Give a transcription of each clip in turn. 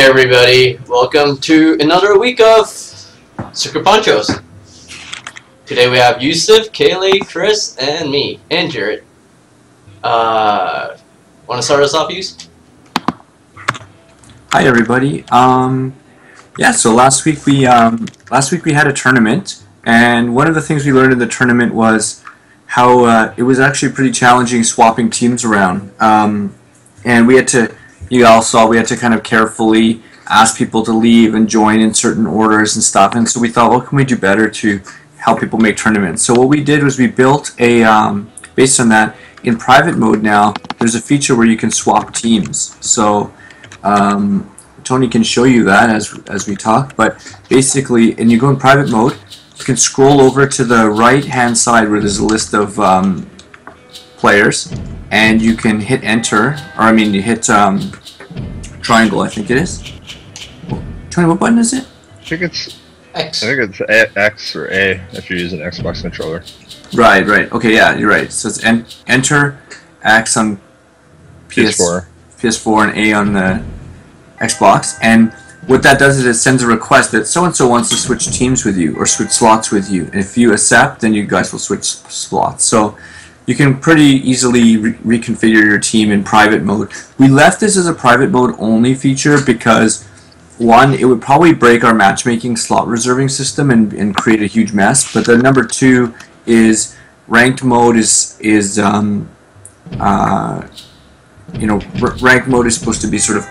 everybody, welcome to another week of Sucker Ponchos. Today we have Yusuf, Kaylee, Chris, and me, and Jared. Want to start us off, Yusuf? Hi everybody. Yeah, so last week we had a tournament, and one of the things we learned in the tournament was how it was actually pretty challenging swapping teams around. And we had to, you all saw, we had to kind of carefully ask people to leave and join in certain orders and stuff. And so we thought, what can we do better to help people make tournaments? So what we did was we built a, based on that, in private mode now, there's a feature where you can swap teams. So Tony can show you that as we talk, but basically, and you go in private mode, you can scroll over to the right hand side where there's a list of players, and you can hit enter, or I mean you hit triangle, I think it is. Tony, what button is it? I think it's X. I think it's X or A if you're using an Xbox controller. Right. Okay, yeah, you're right. So it's enter, X on PS4 and A on the Xbox, and what that does is it sends a request that so-and-so wants to switch teams with you or switch slots with you, and if you accept, then you guys will switch slots. So you can pretty easily reconfigure your team in private mode. We left this as a private mode only feature because, one, it would probably break our matchmaking slot reserving system and create a huge mess, but then number two is ranked mode ranked mode is supposed to be sort of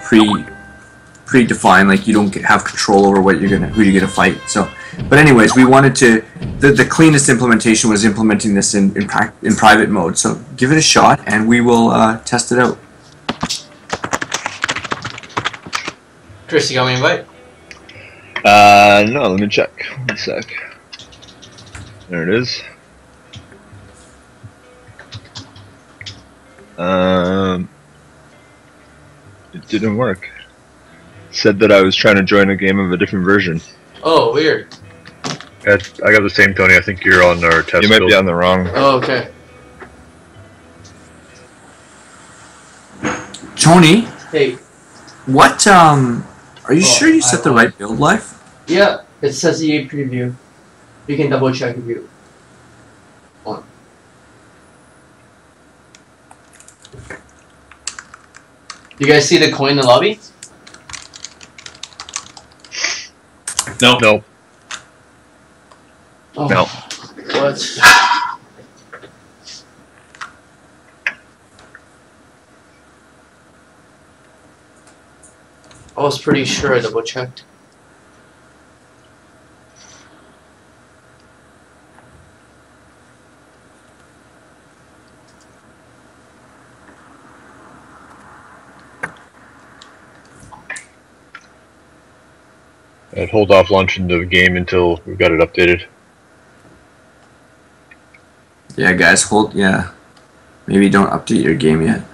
predefined, like you don't have control over who you're gonna fight. So, but anyways, we wanted to. The cleanest implementation was implementing this in private mode. So give it a shot, and we will test it out. Chris, you got me an invite? No, let me check. One sec. There it is. It didn't work. Said that I was trying to join a game of a different version. Oh, weird. I got the same, Tony. I think you're on our test. You might be on the wrong. Oh, okay. Tony, Hey. what are you sure you set the right build life? Yeah, it says EA preview. You can double check if you want. You guys see the coin in the lobby? No. No. Oh, No. What? I was pretty sure I double checked. I'd hold off launching the game until we've got it updated. Yeah, guys, yeah. Maybe don't update your game yet.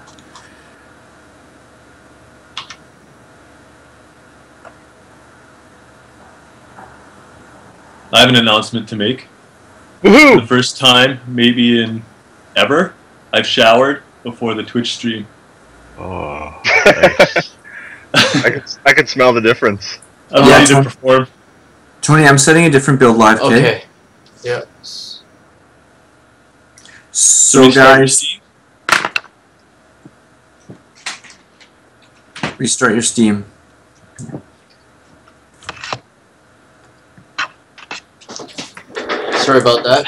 I have an announcement to make. Woohoo! For the first time, maybe in ever, I've showered before the Twitch stream. Oh, nice. I can smell the difference. I'm ready to perform. Tony, I'm setting a different build live, okay? Okay. Yeah. So guys, restart your Steam. Sorry about that.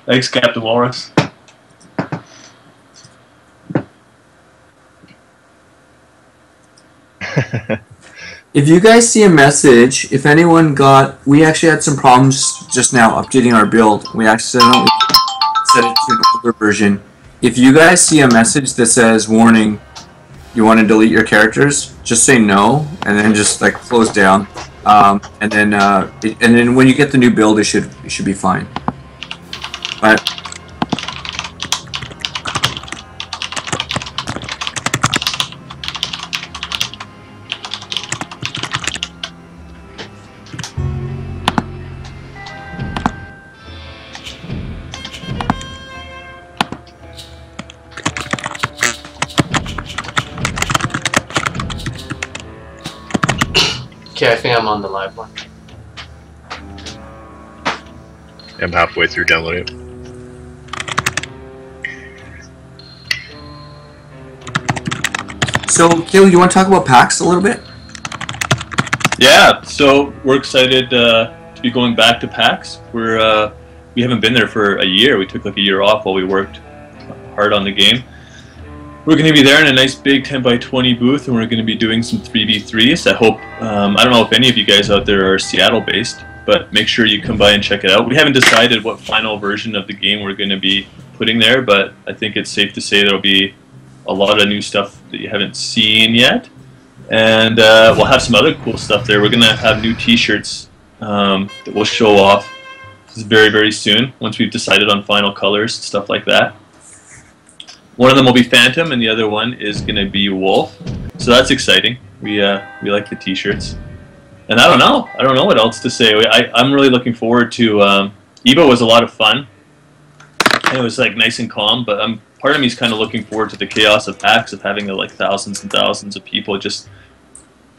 Thanks, Captain Walrus. If you guys see a message, if anyone we actually had some problems just now updating our build. We accidentally set it to an older version. If you guys see a message that says, warning, you want to delete your characters, just say no, and then just like close down. And then when you get the new build, it should be fine. But Okay, I think I'm on the live one. I'm halfway through downloading it. So, Caleb, you want to talk about PAX a little bit? Yeah, so we're excited to be going back to PAX. We haven't been there for a year. We took like a year off while we worked hard on the game. We're going to be there in a nice big 10x20 booth, and we're going to be doing some 3v3s. I hope, I don't know if any of you guys out there are Seattle based, but make sure you come by and check it out. We haven't decided what final version of the game we're going to be putting there, but I think it's safe to say there'll be a lot of new stuff that you haven't seen yet. And we'll have some other cool stuff there. We're going to have new t-shirts that we'll show off very, very soon, once we've decided on final colors and stuff like that. One of them will be Phantom, and the other one is going to be Wolf. So that's exciting. We like the t-shirts. And I don't know what else to say. I'm really looking forward to Evo was a lot of fun. And it was like nice and calm, but part of me is kind of looking forward to the chaos of PAX, of having like thousands and thousands of people just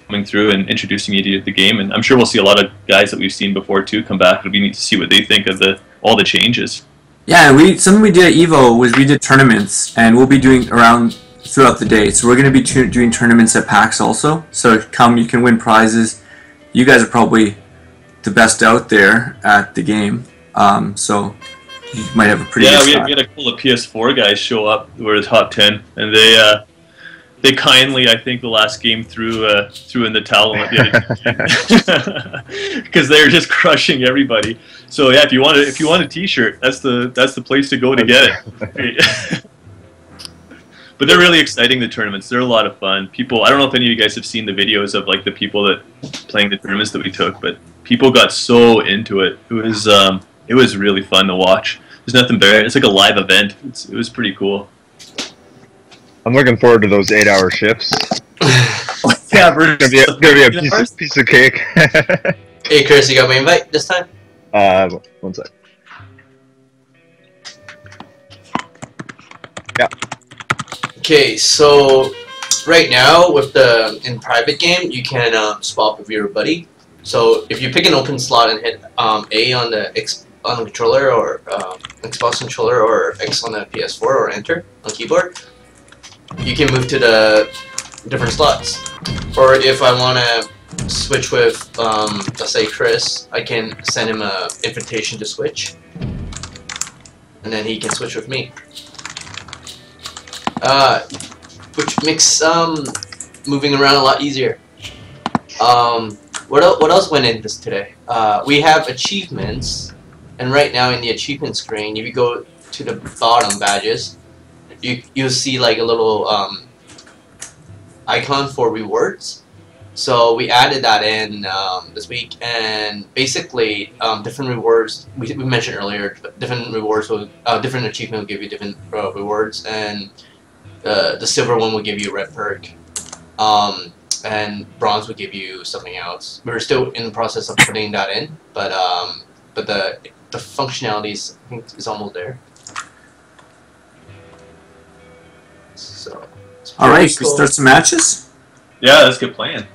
coming through and introducing you to the game. And I'm sure we'll see a lot of guys that we've seen before too come back. It'll be neat to see what they think of all the changes. Yeah, something we did at Evo was we did tournaments, and we'll be doing around throughout the day. So we're going to be doing tournaments at PAX also. So come, you can win prizes. You guys are probably the best out there at the game, so you might have a pretty good shot. We had a couple of PS4 guys show up who were the top 10, and they kindly, I think, the last game threw in the towel at the other because they were just crushing everybody. So yeah, if you want a T-shirt, that's the place to go to get it. But they're really exciting, the tournaments. They're a lot of fun. People, I don't know if any of you guys have seen the videos of like the people that playing the tournaments that we took, but people got so into it. It was really fun to watch. There's nothing better. It's like a live event. It was pretty cool. I'm looking forward to those 8-hour shifts. Yeah, It's gonna be a piece of cake. Hey, Chris, you got my invite this time? 1 sec. Yeah. Okay, so right now with in private game, you can swap with your buddy. So if you pick an open slot and hit A on the controller or Xbox controller or X on the PS4 or Enter on keyboard, you can move to the different slots. Or if I want to switch with, let's say Chris, I can send him an invitation to switch, and then he can switch with me. Which makes moving around a lot easier. What else went in this today? We have achievements, and right now in the achievement screen, if you go to the bottom badges, you'll see like a little icon for rewards. So we added that in this week, and basically different rewards. We mentioned earlier, different rewards will different achievement will give you different rewards, and the silver one will give you a red perk, and bronze will give you something else. We're still in the process of putting that in, but the functionality I think is almost there. So. All right, should we start some matches? Yeah, let's get playing.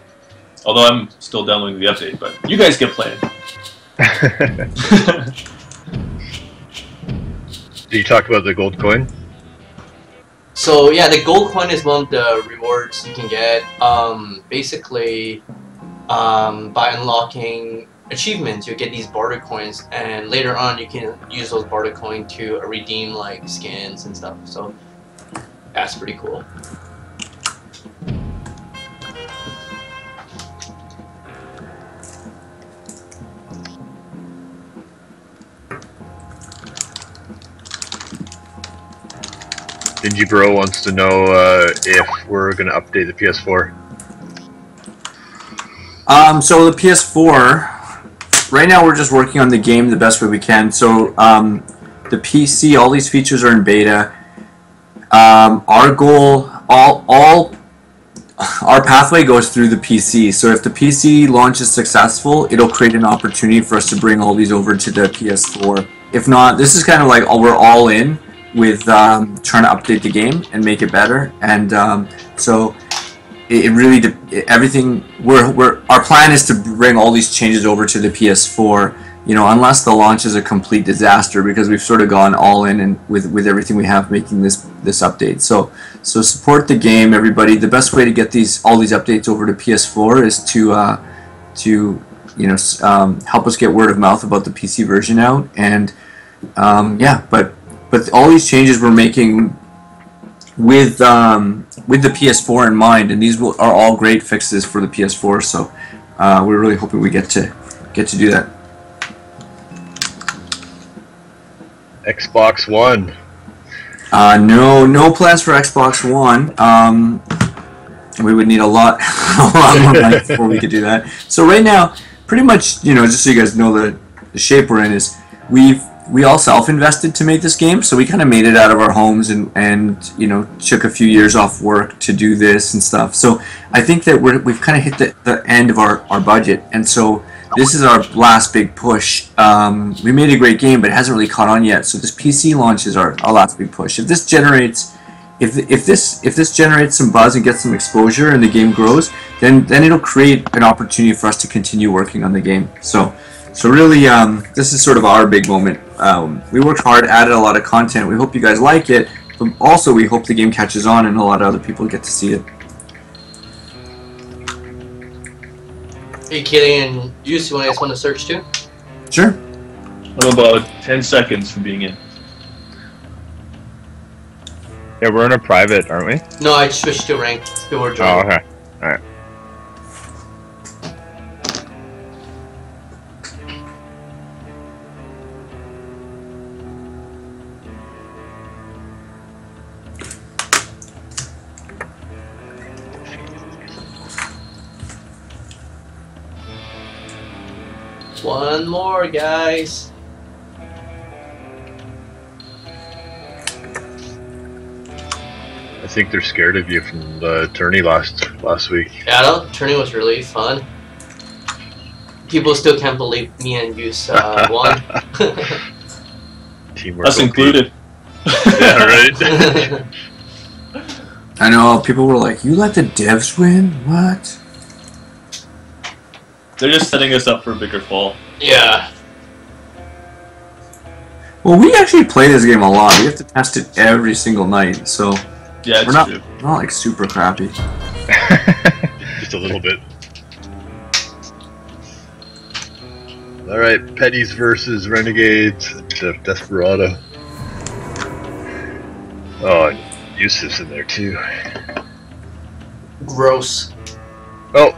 Although I'm still downloading the update, but you guys get playing. Did you talk about the gold coin? So yeah, the gold coin is one of the rewards you can get. Basically, by unlocking achievements, you get these barter coins, and later on you can use those barter coins to redeem like skins and stuff. So that's pretty cool. Dingy Bro wants to know if we're going to update the PS4. So the PS4, right now we're just working on the game the best way we can. So the PC, all these features are in beta. Our goal, all our pathway goes through the PC. So if the PC launch is successful, it'll create an opportunity for us to bring all these over to the PS4. If not, this is kind of like we're all in with trying to update the game and make it better. And so it really everything. Our plan is to bring all these changes over to the PS4. You know, unless the launch is a complete disaster, because we've sort of gone all in and with everything we have making this update. So support the game, everybody. The best way to get all these updates over to PS4 is to help us get word of mouth about the PC version out. And but all these changes we're making with the PS4 in mind, and these are all great fixes for the PS4. So we're really hoping we get to do that. Xbox One. No plans for Xbox One. We would need a lot more money before we could do that. So right now, pretty much, just so you guys know the shape we're in is we all self-invested to make this game. So we kind of made it out of our homes and took a few years off work to do this and stuff. So I think that we've kind of hit the end of our budget, and so this is our last big push. We made a great game, but it hasn't really caught on yet. So this PC launch is our last big push. If this generates some buzz and gets some exposure and the game grows, then it'll create an opportunity for us to continue working on the game. So really, this is sort of our big moment. We worked hard, added a lot of content. We hope you guys like it, but also we hope the game catches on and a lot of other people get to see it. Hey, Kelly and Juice, you guys want to search too? Sure. I'm about 10 seconds from being in. Yeah, we're in a private, aren't we? No, I switched to rank. People were Oh, joining. okay. Alright. One more, guys. I think they're scared of you from the tourney last week. Yeah, the tourney was really fun. People still can't believe me and Juice won. Teamwork. Us included. Yeah, right. I know, people were like, you let the devs win? What? They're just setting us up for a bigger fall. Yeah. Well, we actually play this game a lot. We have to test it every single night, so Yeah, it's we're not true. like super crappy. Just a little bit. Alright, Petties versus Renegades. Desperado. Oh, Yusuf's in there too. Gross. Oh!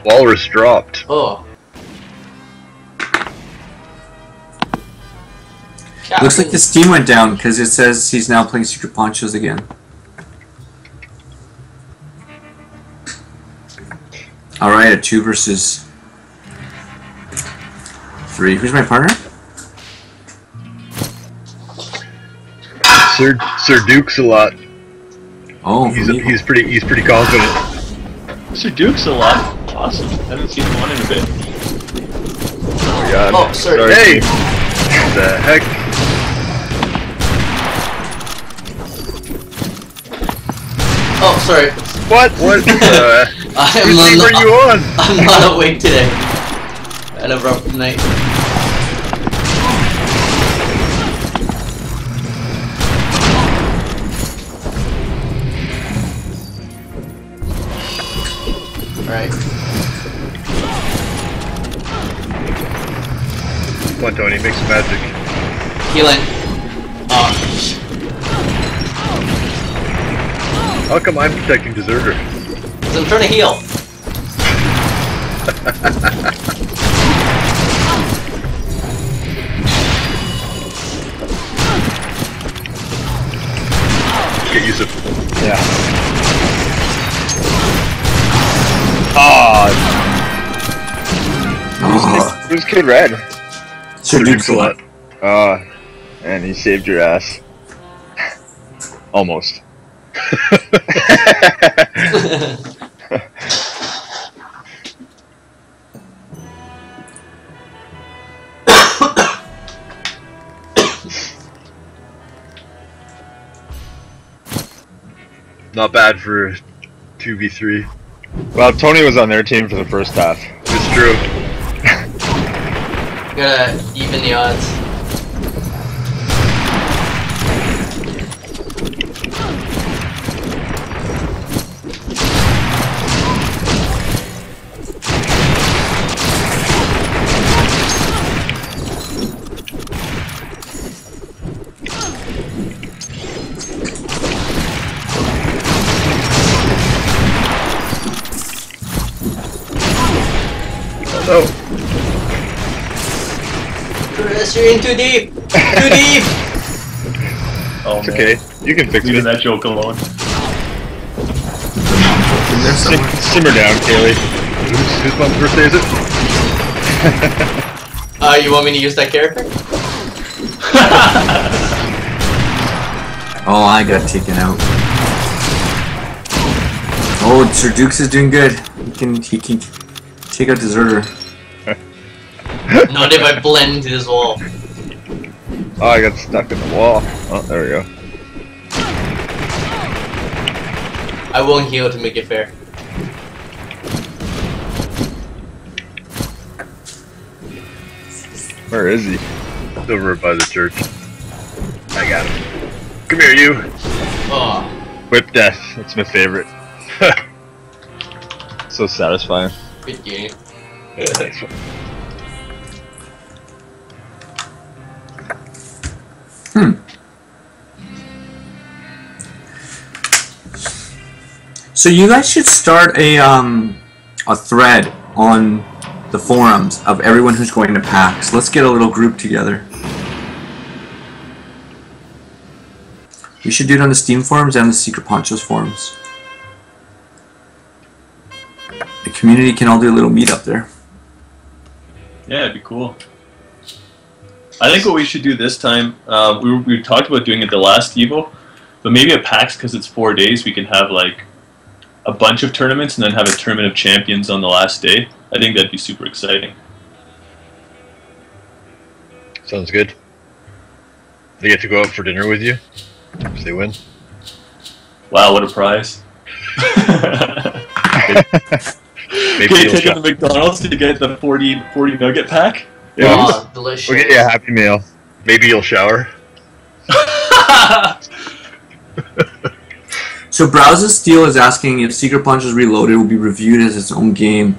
Walrus dropped. Oh. Looks like the Steam went down because it says he's now playing Secret Ponchos again. Alright, a 2 versus 3. Who's my partner? Sir Duke's a lot. Oh, He's pretty confident. Mr. Duke's a lot. Awesome. Haven't seen one in a bit. Oh my god. Oh, sorry. Hey! What the heck? Oh, sorry. What? What? I'm Whose team are you on? I'm not awake today. I had a rough night. Alright. Come on, Tony, make some magic. Healing. Oh, How come I'm protecting Deserter? because I'm trying to heal. Get Yusuf. Yeah. Oh, who's Kid Red? Sir Duke's a lot. Oh, and he saved your ass. Almost. Not bad for 2v3. Well, Tony was on their team for the first half. It's true. Gotta even the odds. Oh, Chris, you're in too deep! Too deep! Oh, it's man. okay. You can fix Leaving it. that joke alone. Simmer down, Kaylee. Whose mom's birthday is it? You want me to use that character? Oh, I got taken out. Oh, Sir Dukes is doing good. He can take out Deserter. Not if I blend into this wall. Oh, I got stuck in the wall. Oh, there we go. I won't heal to make it fair. Where is he? It's over by the church. I got him. Come here, you. Oh, Whip death. That's my favorite. So satisfying. good game. Yeah, thanks. So you guys should start a thread on the forums of everyone who's going to PAX. Let's get a little group together. We should do it on the Steam forums and the Secret Ponchos forums. The community can all do a little meetup there. Yeah, it'd be cool. I think what we should do this time, we talked about doing it the last Evo, but maybe at PAX, because it's 4 days, we can have like a bunch of tournaments and then have a tournament of champions on the last day. I think that'd be super exciting. Sounds good. They get to go out for dinner with you if they win. Wow, what a prize. Maybe Can you you'll take it to McDonald's to get the 40 nugget pack? Yeah, Oh, delicious. we'll get you a Happy Meal. Maybe you'll shower. So Browse's Steel is asking if Secret Ponchos Reloaded will be reviewed as its own game.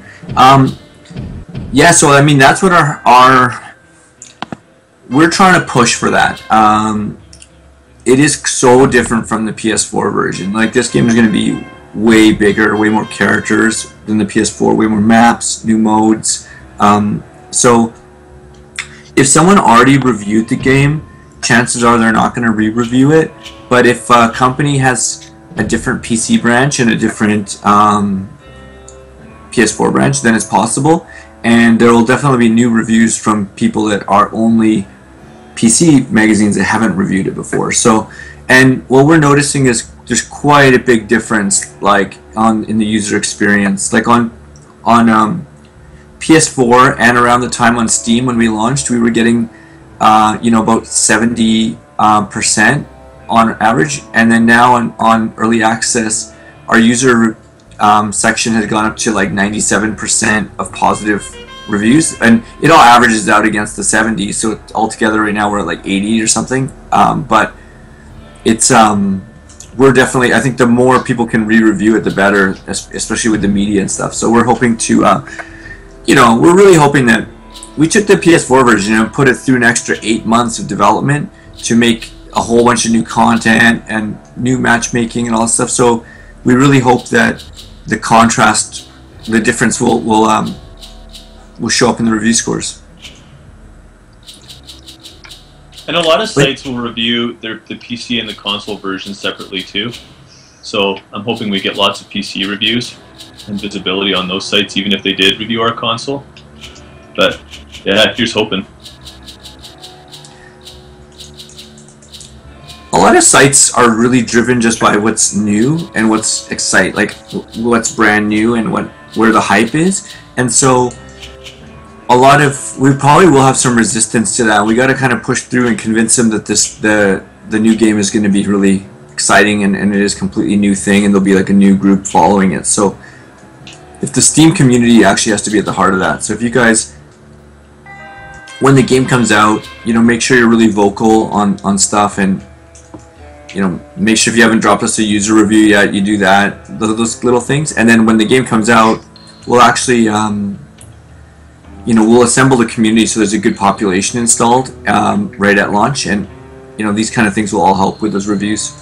Yeah, so I mean that's what our we're trying to push for that. It is so different from the PS4 version. Like this game is going to be way bigger, way more characters than the PS4, way more maps, new modes. So if someone already reviewed the game, chances are they're not going to re-review it. But if a company has a different PC branch and a different PS4 branch, then it's possible. And there will definitely be new reviews from people that are only PC magazines that haven't reviewed it before. So, and what we're noticing is there's quite a big difference, like in the user experience. Like on PS4 and around the time on Steam when we launched, we were getting about 70% on average, and then now on early access, our user section has gone up to like 97% of positive reviews, and it all averages out against the 70. So altogether right now we're at like 80 or something. But it's we're definitely, I think the more people can re-review it, the better, especially with the media and stuff. So we're hoping to, we're really hoping that we took the PS4 version and put it through an extra 8 months of development to make a whole bunch of new content and new matchmaking and all that stuff. So we really hope that the contrast, the difference will show up in the review scores. And a lot of sites will review the PC and the console version separately too. So I'm hoping we get lots of PC reviews and visibility on those sites, even if they did review our console. But yeah, here's hoping. A lot of sites are really driven just by what's new and what's what's brand new and where the hype is. And so we probably will have some resistance to that. We got to kind of push through and convince them that the new game is going to be really exciting and it is a completely new thing, and there'll be like a new group following it. So if the Steam community actually has to be at the heart of that. So if you guys, when the game comes out, you know, make sure you're really vocal on stuff, and you know, make sure if you haven't dropped us a user review yet, you do that, those little things. And then when the game comes out, we'll actually, you know, we'll assemble the community so there's a good population installed right at launch, and you know, these kind of things will all help with those reviews.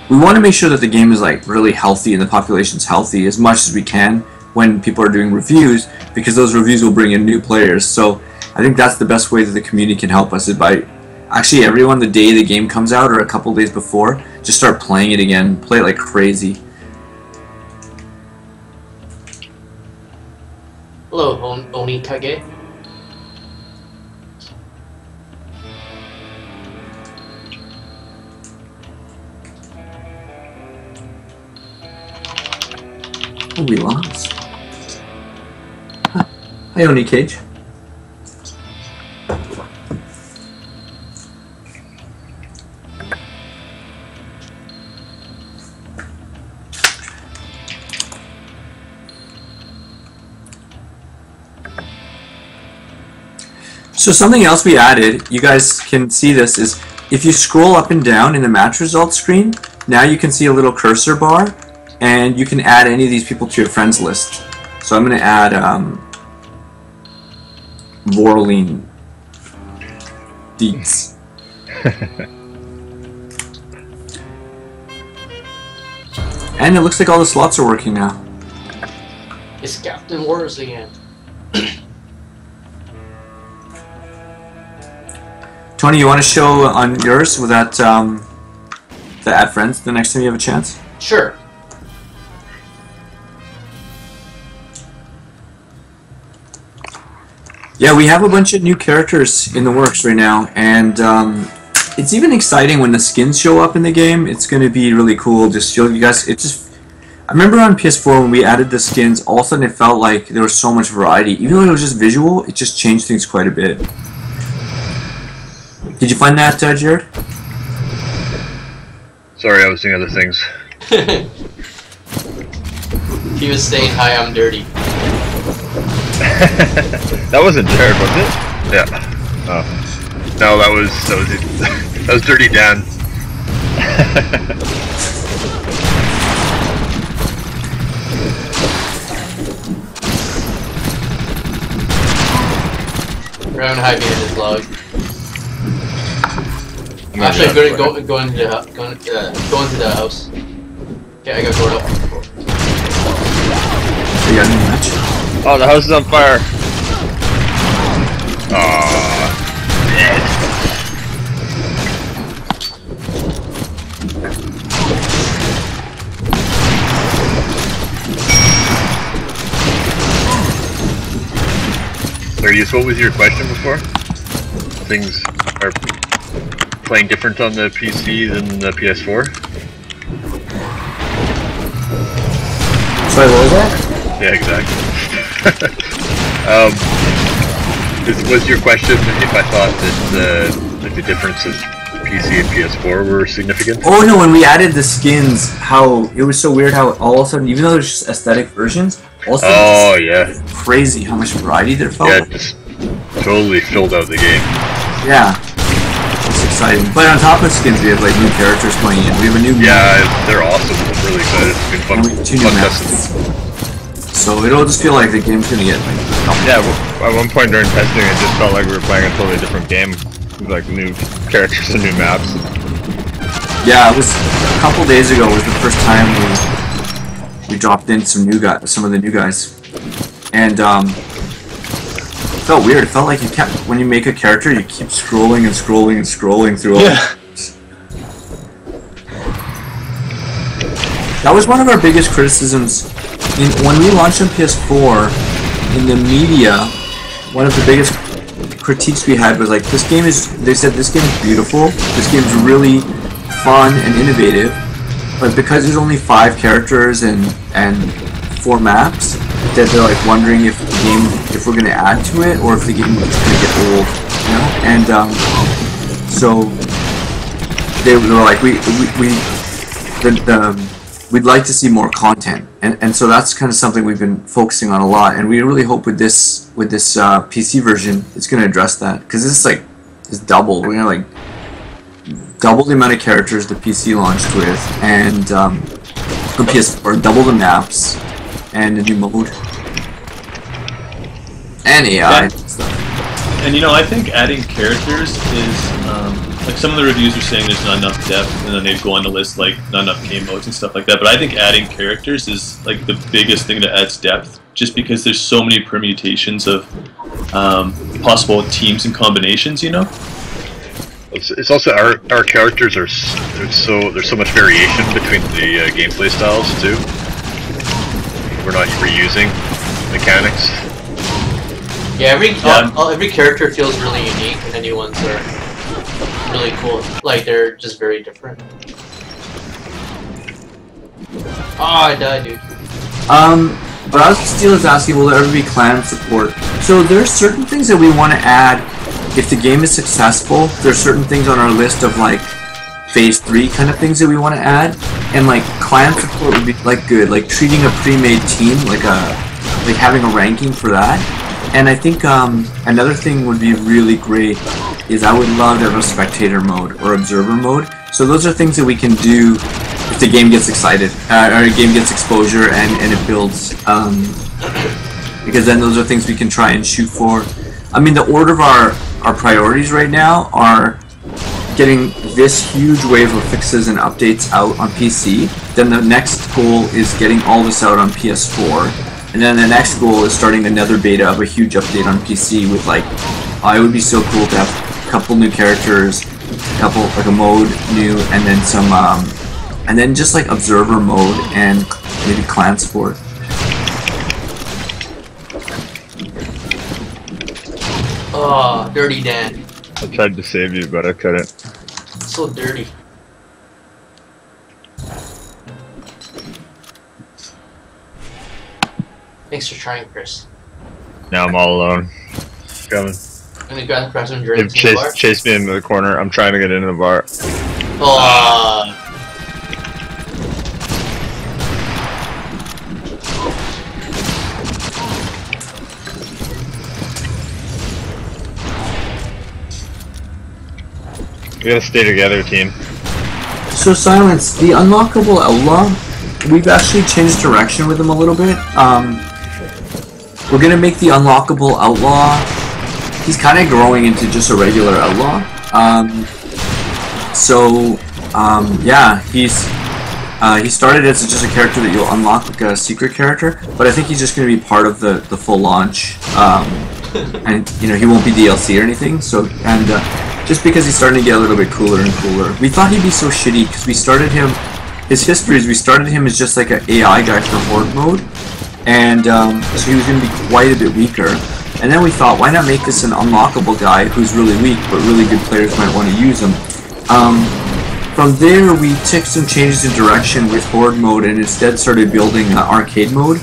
We want to make sure that the game is like really healthy and the population's healthy as much as we can when people are doing reviews, because those reviews will bring in new players. So I think that's the best way that the community can help us, is by actually everyone the day the game comes out or a couple days before, just start playing it again, play it like crazy. Hello, Onikage. Oh, we lost. Huh. Hi, Oni Cage. So something else we added, you guys can see this, is if you scroll up and down in the match results screen, now you can see a little cursor bar, and you can add any of these people to your friends list. So I'm going to add Vorline Deets. And it looks like all the slots are working now. It's Captain Wars again. Tony, you want to show on yours with that the add friends the next time you have a chance? Sure. Yeah, we have a bunch of new characters in the works right now, and it's even exciting when the skins show up in the game. It's going to be really cool. Just you guys, it just. I remember on PS4 when we added the skins, all of a sudden it felt like there was so much variety. Even though it was just visual, it just changed things quite a bit. Did you find that, Jared? Sorry, I was doing other things. He was saying, "Hi, I'm dirty." That wasn't Jared, was it? Yeah. Oh. No, that was Dirty Dan. We're having high behind log. Actually, I'm gonna go into the house. Okay, I got Gordo. You got any match? Oh, the house is on fire. Darius, what was your question before? Things are playing different on the PC than the PS4? Sorry, what was that? Yeah, exactly. Was your question if I thought that like the differences PC and PS4 were significant? Oh no, when we added the skins, how it was so weird how all of a sudden, even though there's just aesthetic versions, all of a sudden yeah. Crazy how much variety there felt. Yeah, it just totally filled out the game. Yeah. It's exciting. But on top of skins, we have like new characters playing in. We have a new they're awesome. I'm really excited. It's been fun. and we have 2 new maps. testing. So it'll just feel like the game's gonna get like Yeah, at one point during testing, it just felt like we were playing a totally different game. With, like new characters and new maps. Yeah, it was a couple days ago was the first time we dropped in some of the new guys. And it felt weird. It felt like you kept, when you make a character, you keep scrolling and scrolling and scrolling through all the games. That was one of our biggest criticisms. When we launched on PS4, in the media, one of the biggest critiques we had was like, this game is, they said this game is beautiful, this game is really fun and innovative, but because there's only 5 characters and 4 maps, that they're like wondering if the game, if we're going to add to it, or if the game is going to get old, you know? And so they were like, we'd like to see more content, and so that's kind of something we've been focusing on a lot, and we really hope with this PC version it's going to address that, because this is it's double. We're going to double the amount of characters the PC launched with, and on PS4 double the maps and a new mode and AI and stuff. And I think adding characters is like some of the reviews are saying there's not enough depth, and then they go on the list like not enough game modes and stuff like that. But I think adding characters is like the biggest thing that adds depth, just because there's so many permutations of possible teams and combinations. It's also our characters are there's so much variation between the gameplay styles too. We're not reusing mechanics. Yeah, every character feels really unique, and the new ones are really cool. Like, they're just very different. Oh, I died, dude. But I was Steelers asking, will there ever be clan support? So there's certain things that we want to add if the game is successful. There's certain things on our list of phase 3 kind of things that we want to add, and clan support would be good, treating a pre-made team like having a ranking for that. And I think another thing would be really great is I would love to have a spectator mode or observer mode. So those are things that we can do if the game gets excited, or a game gets exposure and it builds, because then those are things we can try and shoot for. I mean, the order of our priorities right now are getting this huge wave of fixes and updates out on PC. Then the next goal is getting all this out on PS4. And then the next goal is starting another beta of a huge update on PC with it would be so cool to have a couple new characters, a mode new, and then some, and then just observer mode and maybe clan support. Oh, Dirty Dan. I tried to save you, but I couldn't. So dirty. Thanks for trying, Chris. Now I'm all alone. Coming. I'm gonna grab some They've drinks in the bar. chased me into the corner. I'm trying to get into the bar. Oh. We gotta stay together, team. So Silence, the unlockable outlaw, we've actually changed direction with him a little bit. We're gonna make the unlockable outlaw, he's kind of growing into just a regular outlaw. Yeah, he started as just a character that you'll unlock, like a secret character, but I think he's just gonna be part of the full launch. And he won't be DLC or anything. So just because he's starting to get a little bit cooler and cooler. We thought he'd be so shitty because we started him. His history is we started him as just like an AI guy for Horde mode, and so he was going to be quite a bit weaker. And then we thought, why not make this an unlockable guy who's really weak, but really good players might want to use him. From there, we took some changes in direction with Horde mode, and instead started building arcade mode.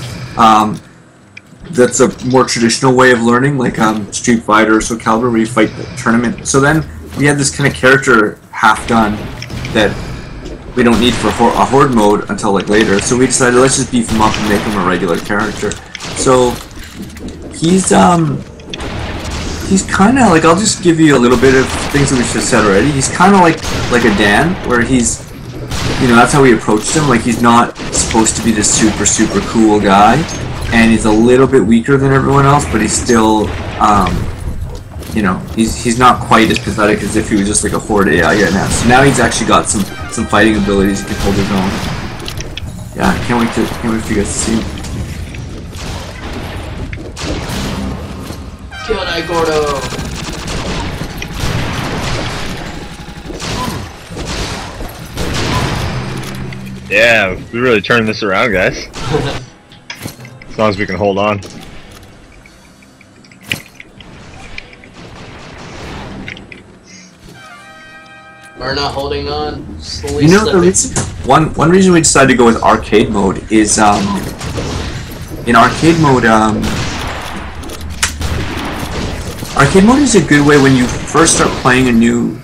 That's a more traditional way of learning, like Street Fighter or Soul Calibur, where you fight the tournament. So then we had this kind of character half done that we don't need for a Horde mode until later. So we decided, let's just beef him up and make him a regular character. So he's kind of I'll just give you a little bit of things that we just said already. He's kind of like a Dan, where he's, that's how we approached him. He's not supposed to be this super cool guy, and he's a little bit weaker than everyone else, but he's still, he's not quite as pathetic as if he was just like a Horde AI guy now. So now he's actually got some fighting abilities. He can hold his own. Yeah, can't wait for you guys to see him. Kill that Gordo! Yeah, we really turned this around, guys. As long as we can hold on. We're not holding on. Slowly The reason, one reason we decided to go with arcade mode is in arcade mode. Arcade mode is a good way when you first start playing a new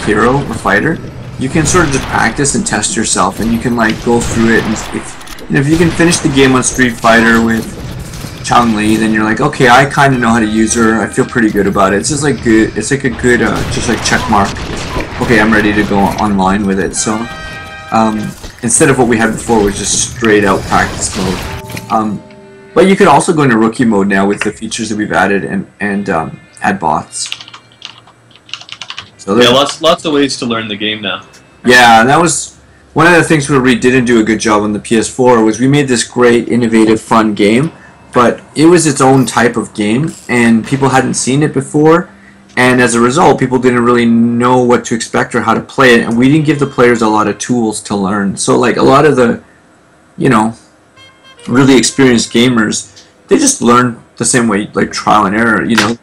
hero or fighter. you can sort of just practice and test yourself, and you can like go through it. And if you can finish the game on Street Fighter with Chun-Li, then you're like, okay, I kind of know how to use her. I feel pretty good about it. It's just like good. It's like a good, just like check mark. Okay, I'm ready to go online with it. So instead of what we had before, was just straight out practice mode. But you could also go into rookie mode now with the features that we've added and add bots. So yeah, lots of ways to learn the game now. Yeah, and that was one of the things where we didn't do a good job on the PS4 was we made this great, innovative, fun game, but it was its own type of game, and people hadn't seen it before, and as a result, people didn't really know what to expect or how to play it, and we didn't give the players a lot of tools to learn. So, like, a lot of the, you know, really experienced gamers, they just learned the same way, like trial and error, you know,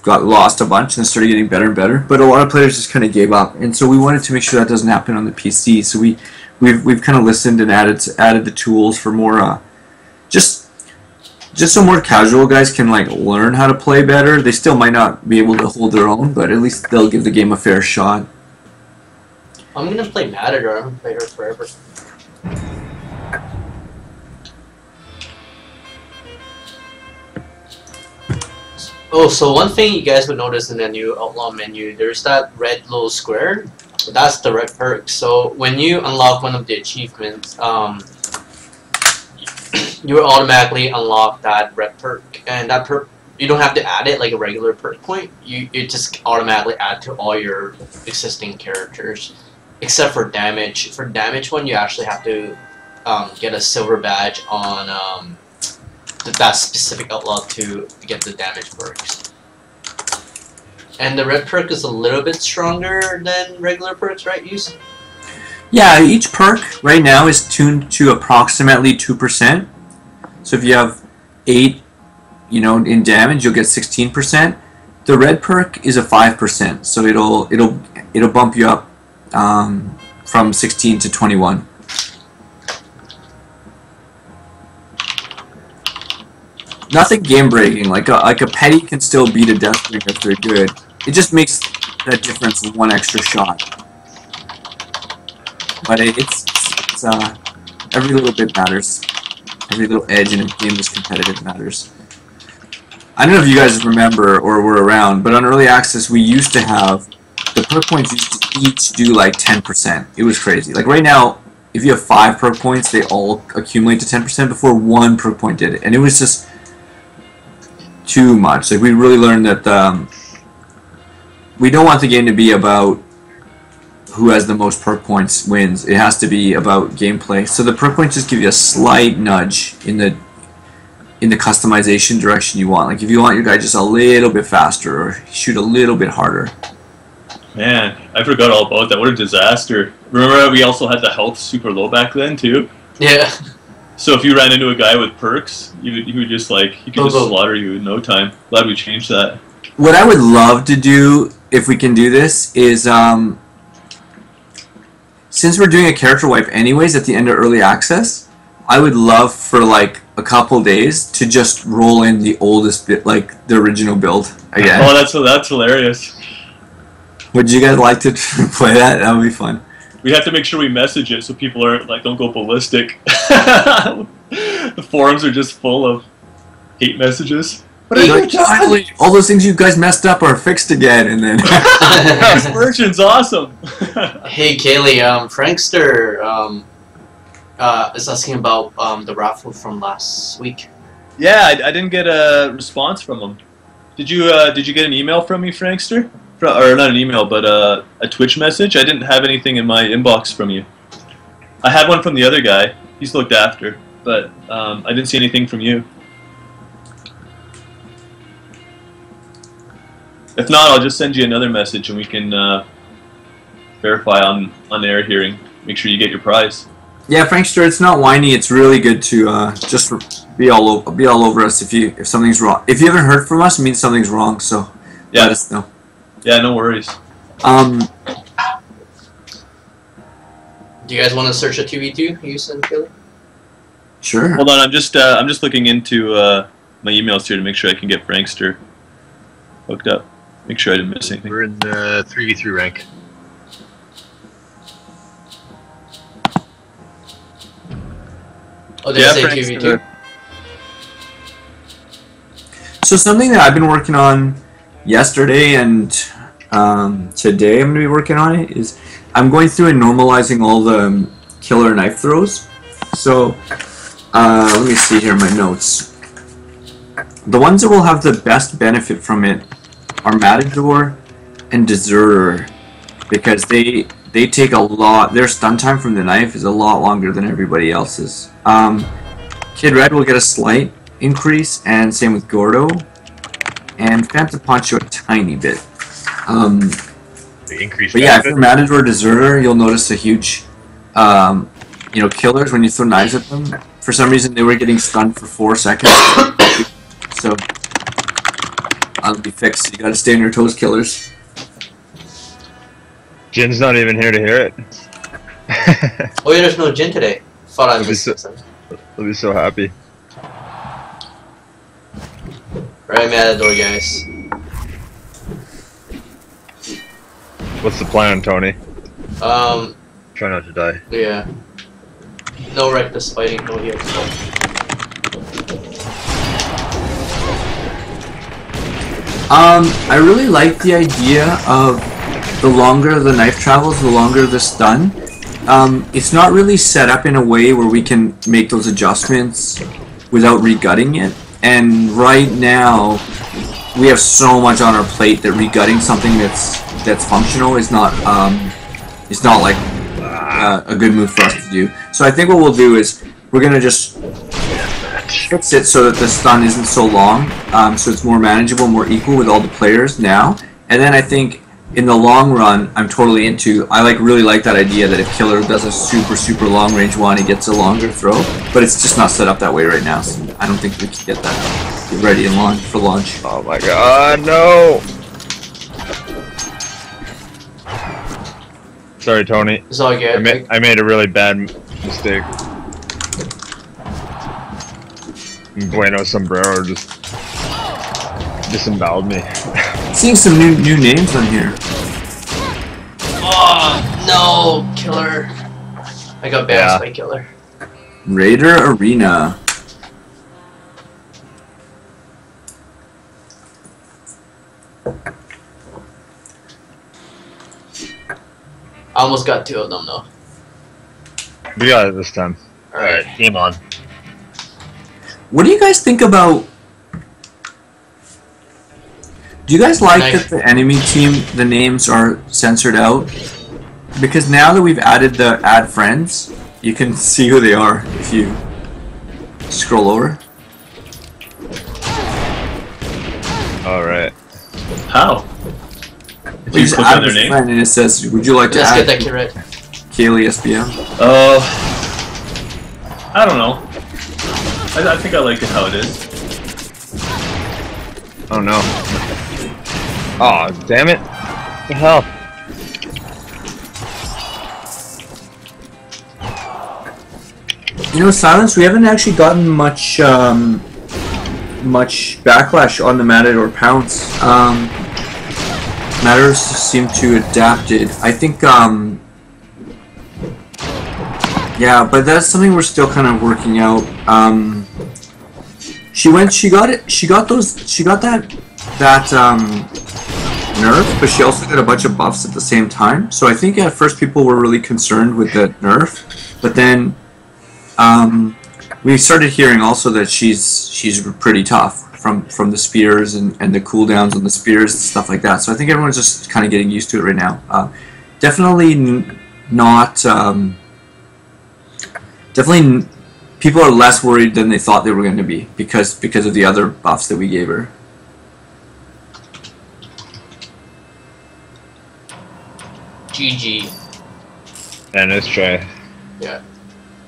got lost a bunch and started getting better and better, but a lot of players just kind of gave up, and so we wanted to make sure that doesn't happen on the PC. So we've kind of listened and added the tools for more just so more casual guys can like learn how to play better. They still might not be able to hold their own, but at least they'll give the game a fair shot. I'm gonna play Matador. I'm gonna play her forever. Oh, so one thing you guys would notice in the new Outlaw menu, there's that red little square. That's the red perk. So when you unlock one of the achievements, you will automatically unlock that red perk. And that perk, you don't have to add it like a regular perk point. You just automatically add to all your existing characters, except for damage. For damage one, you actually have to get a silver badge on that specific outlaw to get the damage perks. And the red perk is a little bit stronger than regular perks, right, Yus? Yeah, each perk right now is tuned to approximately 2%. So if you have 8, you know, in damage, you'll get 16%. The red perk is a 5%, so it'll bump you up from 16 to 21. Nothing game breaking. Like a petty can still beat a death ring if they're good. It just makes that difference of one extra shot. But it's every little bit matters. Every little edge in a game that's competitive matters. I don't know if you guys remember or were around, but on early access we used to have the perk points used to each do like 10%. It was crazy. Like right now, if you have 5 perk points, they all accumulate to 10%. Before, 1 perk point did it, and it was just too much. Like we really learned that we don't want the game to be about who has the most perk points wins. It has to be about gameplay. So the perk points just give you a slight nudge in the customization direction you want. Like if you want your guy just a little bit faster or shoot a little bit harder. Man, I forgot all about that. What a disaster. Remember we also had the health super low back then too? Yeah. So if you ran into a guy with perks, he would just like, he could just slaughter you in no time. Glad we changed that. What I would love to do, if we can do this, is since we're doing a character wipe anyways at the end of early access, I would love for like a couple days to just roll in the oldest bit, like the original build again. Oh, that's hilarious. Would you guys like to play that? That would be fun. We have to make sure we message it so people aren't like, don't go ballistic. The forums are just full of hate messages. What are you doing? Finally, all those things you guys messed up are fixed again, and then this version's awesome. Hey Kaylee, Frankster is asking about the raffle from last week. Yeah, I didn't get a response from him. Did you get an email from me, Frankster? Or not an email, but a Twitch message? I didn't have anything in my inbox from you. I had one from the other guy. He's looked after, but I didn't see anything from you. If not, I'll just send you another message and we can verify on air hearing. Make sure you get your prize. Yeah, Frankster, it's not whiny. It's really good to just be all over us if something's wrong. If you haven't heard from us, it means something's wrong. So yeah. Let us know. Yeah, no worries. Do you guys want to search a 2v2? You said, Kelly? Sure. Hold on, I'm just looking into my emails here to make sure I can get Frankster hooked up. Make sure I didn't miss anything. We're in 3v3 rank. Oh, did Yeah, I say Frank's 2v2? good. So something that I've been working on yesterday and today I'm going to be working on it is I'm going through and normalizing all the killer knife throws. So let me see here my notes. The ones that will have the best benefit from it are Matador and Deserter, because they take a lot. Their stun time from the knife is a lot longer than everybody else's. Kid Red will get a slight increase, and same with Gordo, and Phantom Poncho a tiny bit. The increased But yeah, if benefit. you're Matador or Deserter, you'll notice a huge, killers when you throw knives at them. For some reason, they were getting stunned for 4 seconds. So that'll be fixed. You gotta stay on your toes, killers. Jin's not even here to hear it. Oh yeah, there's no Jin today. Thought I I'll be missed so, something. I'll be so happy. Right, Matador, guys. What's the plan, Tony? Try not to die. Yeah. No reckless fighting, no heal. I really like the idea of the longer the knife travels, the longer the stun. It's not really set up in a way where we can make those adjustments without regutting it. And right now, we have so much on our plate that regutting something that's functional is not like a good move for us to do. So I think what we'll do is we're gonna just fix it so that the stun isn't so long, so it's more manageable, more equal with all the players now. And then I think in the long run, I'm totally into. I really like that idea that if Killer does a super long range one, he gets a longer throw. But it's just not set up that way right now, so I don't think we can get that. Get ready and launch for launch. Oh my god, no! Sorry, Tony. It's all good. I made a really bad mistake. Bueno Sombrero just disemboweled me. Seeing some new names on here. Oh no, Killer! I got bounced by Killer. Raider Arena. I almost got 2 of them though. We got it this time. Alright, game on. What do you guys think about? Do you guys like that the enemy team, the names are censored out? Because now that we've added the add friends, you can see who they are if you scroll over. Alright. How? Did You you just click add on their this name? friend and it says, would you like to Let's add get that Kid Red. Kaylee SBM? I don't know. I think I like it how it is. Oh no. Oh, damn it. What the hell? You know, Silence, we haven't actually gotten much backlash on the Matador Pounce. Matadors seem to adapt it. I think, yeah, but that's something we're still kind of working out. She got that nerf, but she also got a bunch of buffs at the same time. So I think at first people were really concerned with the nerf, but then we started hearing also that she's pretty tough from the spears and the cooldowns on the spears and stuff like that. So I think everyone's just kind of getting used to it right now. Definitely not. Definitely, people are less worried than they thought they were going to be because of the other buffs that we gave her. GG. And let's try. Yeah.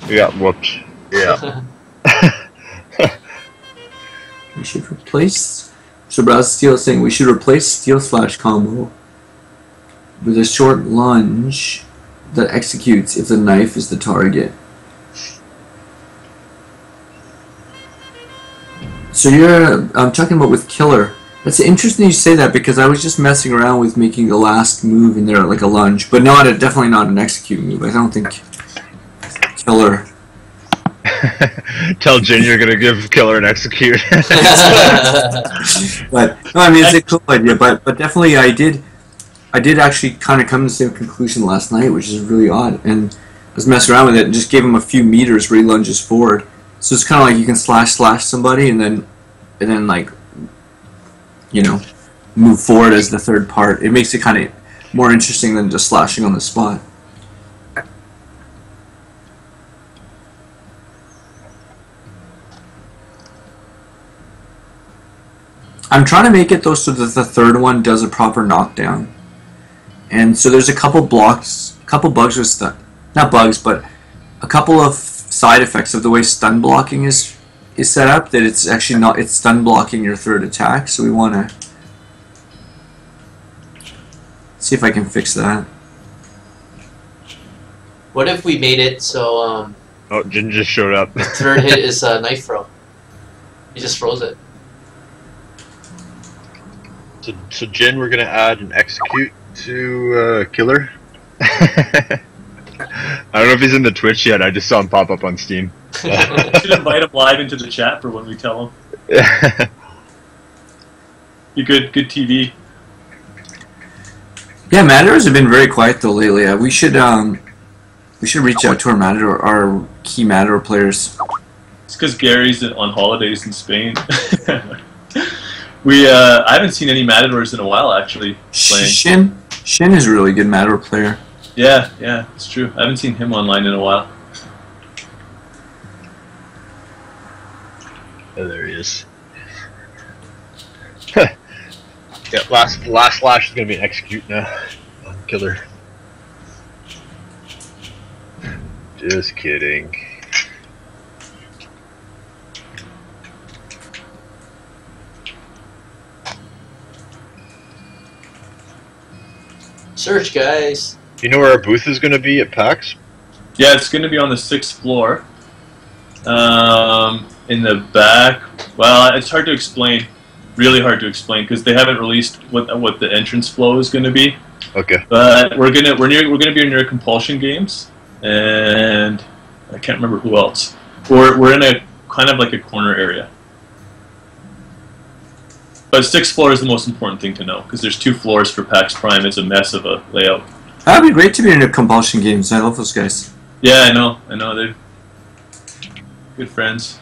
We got whooped. Yeah. We should replace. So Browse Steel is saying we should replace Steel Slash combo with a short lunge that executes if the knife is the target. So I'm talking about with Killer. That's interesting you say that because I was just messing around with making the last move in there like a lunge, but definitely not an execute move. I don't think Killer Tell Jin you're gonna give Killer an execute. But no, I mean it's a cool idea. But definitely I did actually kind of come to the same conclusion last night, which is really odd. And I was messing around with it and just gave him a few meters where he lunges forward. So it's kind of like you can slash somebody and then like, you know, move forward as the third part. It makes it kind of more interesting than just slashing on the spot. I'm trying to make it though so that the third one does a proper knockdown. And so there's a couple bugs with stun, not bugs, but a couple of side effects of the way stun blocking is set up, that it's actually not, it's stun blocking your third attack. So we want to see if I can fix that. What if we made it so Oh, Jin just showed up. the third hit is a knife throw? He just throws it. So Jin, we're gonna add an execute to Killer. I don't know if he's in the Twitch yet. I just saw him pop up on Steam. We should invite him live into the chat for when we tell him. You good TV. Yeah, Matadors have been very quiet though lately. We should reach out to our key Matador players. It's because Gary's on holidays in Spain. I haven't seen any Matadors in a while actually playing. Shin is a really good Matador player. Yeah, it's true. I haven't seen him online in a while. Oh, there he is. Yeah, last slash is gonna be an execute now on Killer. Just kidding. Search, guys. Do you know where our booth is gonna be at PAX? Yeah, it's going to be on the 6th floor. In the back. Well, it's hard to explain. Really hard to explain because they haven't released what the entrance flow is going to be. Okay. But we're gonna be near Compulsion Games, and I can't remember who else. We're in a kind of like a corner area. But 6th floor is the most important thing to know because there's 2 floors for PAX Prime. It's a mess of a layout. That'd be great to be in a Compulsion Games. I love those guys. Yeah, I know. They're good friends.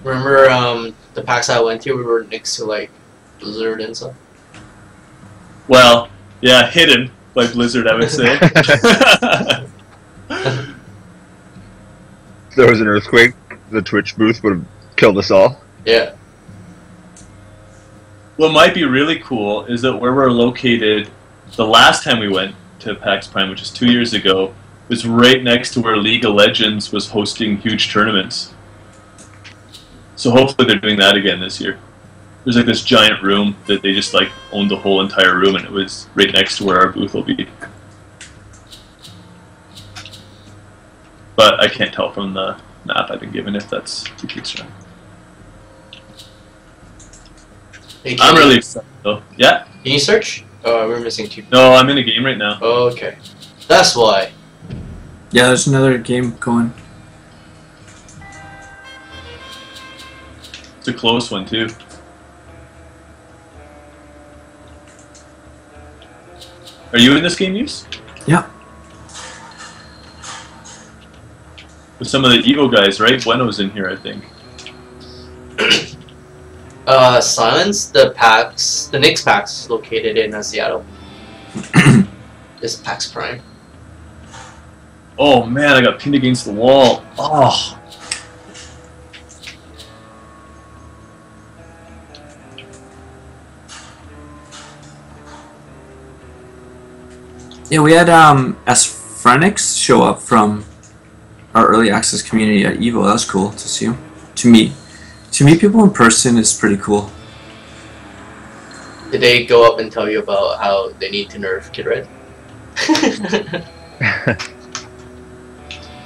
Remember the PAX I went to? We were next to like Blizzard and stuff. Well, yeah, hidden by Blizzard, I would say. If there was an earthquake, the Twitch booth would have killed us all. Yeah. What might be really cool is that where we're located, the last time we went to PAX Prime, which is 2 years ago, was right next to where League of Legends was hosting huge tournaments. So hopefully they're doing that again this year. There's like this giant room that they just like owned the whole entire room, and it was right next to where our booth will be. But I can't tell from the map I've been given if that's the case. Hey, I'm really excited though. Yeah? Can you search? Oh, we're missing 2. No, I'm in a game right now. Oh, okay. That's why. Yeah, there's another game going. It's a close one too. Are you in this game, Use? Yeah. With some of the Evo guys, right? Bueno's in here, I think. Silence, the next PAX is located in Seattle. This PAX Prime. Oh man, I got pinned against the wall. Oh. Yeah, we had Asphrenics show up from our early access community at Evo. That was cool to see him. To meet people in person is pretty cool. Did they go up and tell you about how they need to nerf Kid Red?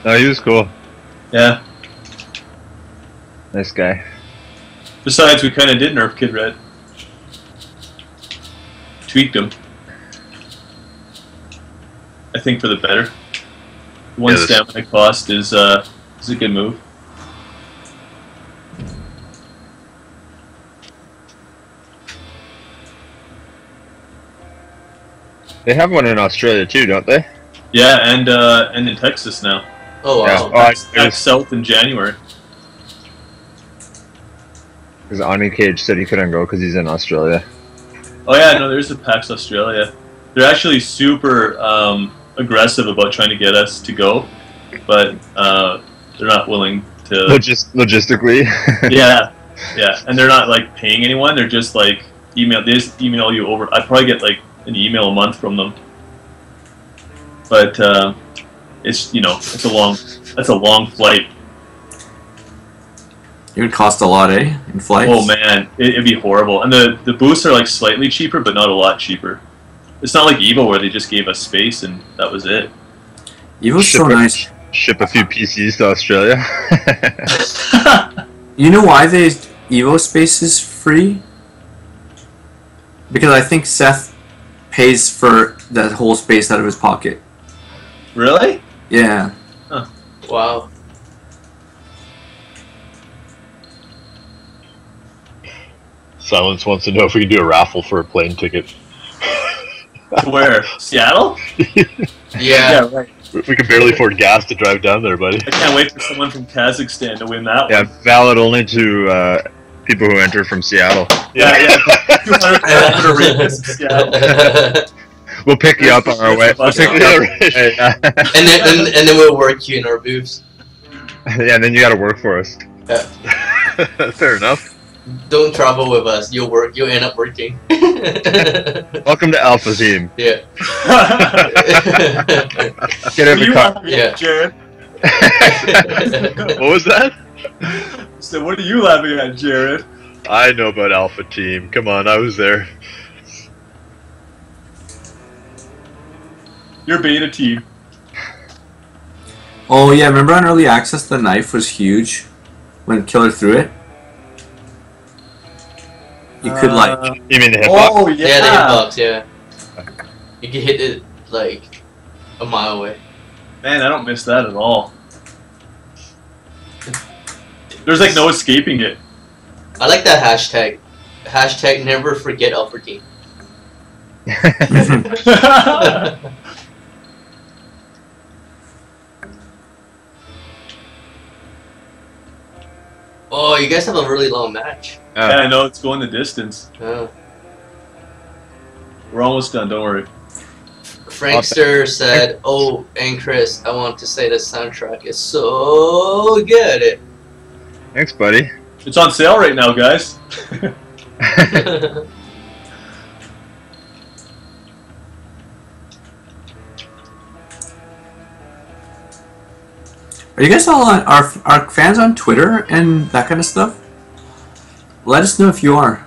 No, he was cool. Yeah. Nice guy. Besides, we kind of did nerf Kid Red. Tweaked him. I think for the better. One stamina cost is It's a good move. They have one in Australia too, don't they? Yeah, and in Texas now. Oh Yeah. wow. Oh, I Back south in January. Because Ani Cage said he couldn't go because he's in Australia. Oh yeah, no, there's a PAX Australia. They're actually super aggressive about trying to get us to go, but they're not willing to. Logistically. Yeah, yeah, and they're not like paying anyone. They're just like email. They just email you over. I probably get like an email a month from them, but it's it's a long. That's a long flight. It would cost a lot, eh? In flights? Oh man, it'd be horrible. And the booths are like slightly cheaper, but not a lot cheaper. It's not like Evo where they just gave us space and that was it. Evo's so nice. Ship a few PCs to Australia. You know why the Evo space is free? Because I think Seth pays for that whole space out of his pocket. Really? Yeah. Wow. Silence wants to know if we can do a raffle for a plane ticket. Where? Seattle? Yeah. Right. We can barely afford gas to drive down there, buddy. I can't wait for someone from Kazakhstan to win that Yeah, one. valid only to people who enter from Seattle. Yeah. 200 kilometer radius of Seattle. We'll pick you up on our way. We'll pick you up. and then we'll work you in our booths. Yeah, and then you got to work for us. Fair enough. Don't travel with us. You'll work. You'll end up working. Welcome to Alpha Team. Yeah. Get every car. Yeah. Jared. What was that? So what are you laughing at, Jared? I know about Alpha Team. Come on, I was there. You're beta team. Oh yeah, remember on Early Access the knife was huge when Killer threw it? You could like... You mean the hip Oh Yeah, yeah. the hitbox. Yeah. You can hit it like a mile away. Man, I don't miss that at all. There's like no escaping it. I like that hashtag. Hashtag never forget Alpha Team. Oh, you guys have a really long match. Yeah, I know it's going the distance. Oh. We're almost done. Don't worry. Frankster said, "Oh, and Chris, I want to say the soundtrack is so good." Thanks, buddy. It's on sale right now, guys. Are you guys all on, are fans on Twitter and that kind of stuff? Let us know if you are.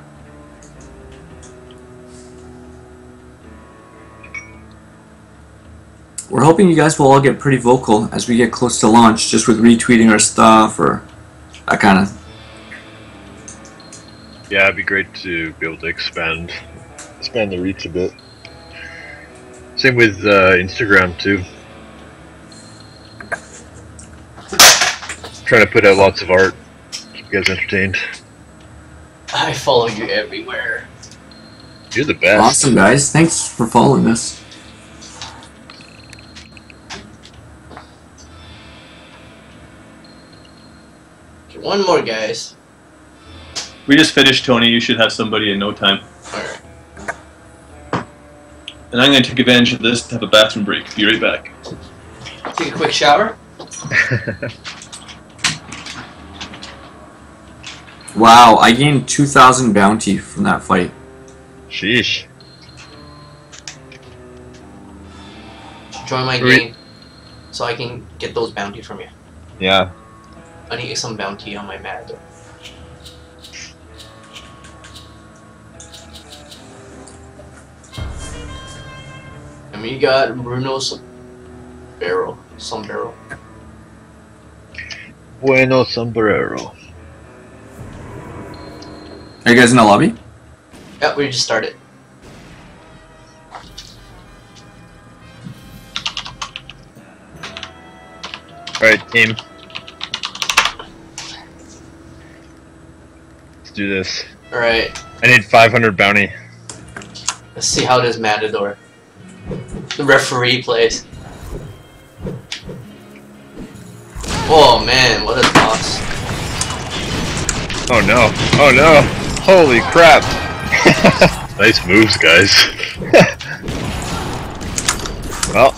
We're hoping you guys will all get pretty vocal as we get close to launch, just with retweeting our stuff or that kind of. Yeah, it'd be great to be able to expand the reach a bit. Same with Instagram too. Trying to put out lots of art, keep you guys entertained. I follow you everywhere. You're the best. Awesome, guys. Thanks for following us. Okay, one more, guys. We just finished, Tony. You should have somebody in no time. Alright. And I'm going to take advantage of this to have a bathroom break. Be right back. Take a quick shower. Wow, I gained 2,000 bounty from that fight. Sheesh. Join my Great. game so I can get those bounties from you. Yeah. I need some bounty on my mad though. I mean, you got Bruno's sombrero. Bueno sombrero. Are you guys in the lobby? Yeah, we just started. Alright, team. do this. Alright, I need 500 bounty. let's see how this Matador, the referee, plays. Oh man, what a toss. Oh no. Oh no. Holy crap. Nice moves, guys. Well.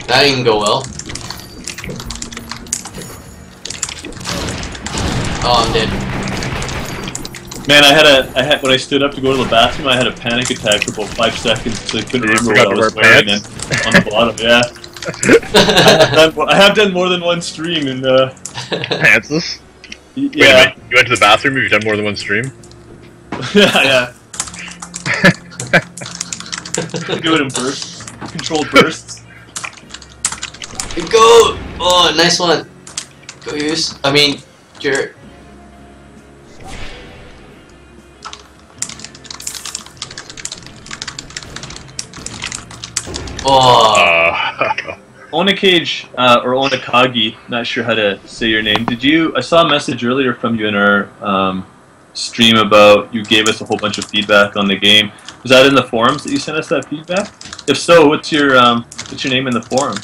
That didn't go well. Oh, I'm dead. Man, I had when I stood up to go to the bathroom, I had a panic attack for about 5 seconds, so I couldn't You remember forgot what I to was wear wearing pants? on the bottom. Yeah, I have done more than one stream, and Pantsless? Wait a yeah, minute, you went to the bathroom? Have you done more than one stream? yeah. Do it in bursts, controlled bursts. Go! Oh, nice one. Go use. I mean, Jarrett. Oh. Onakage, or Onakagi, not sure how to say your name. I saw a message earlier from you in our stream about you gave us a whole bunch of feedback on the game. Was that in the forums that you sent us that feedback? If so, what's your name in the forum?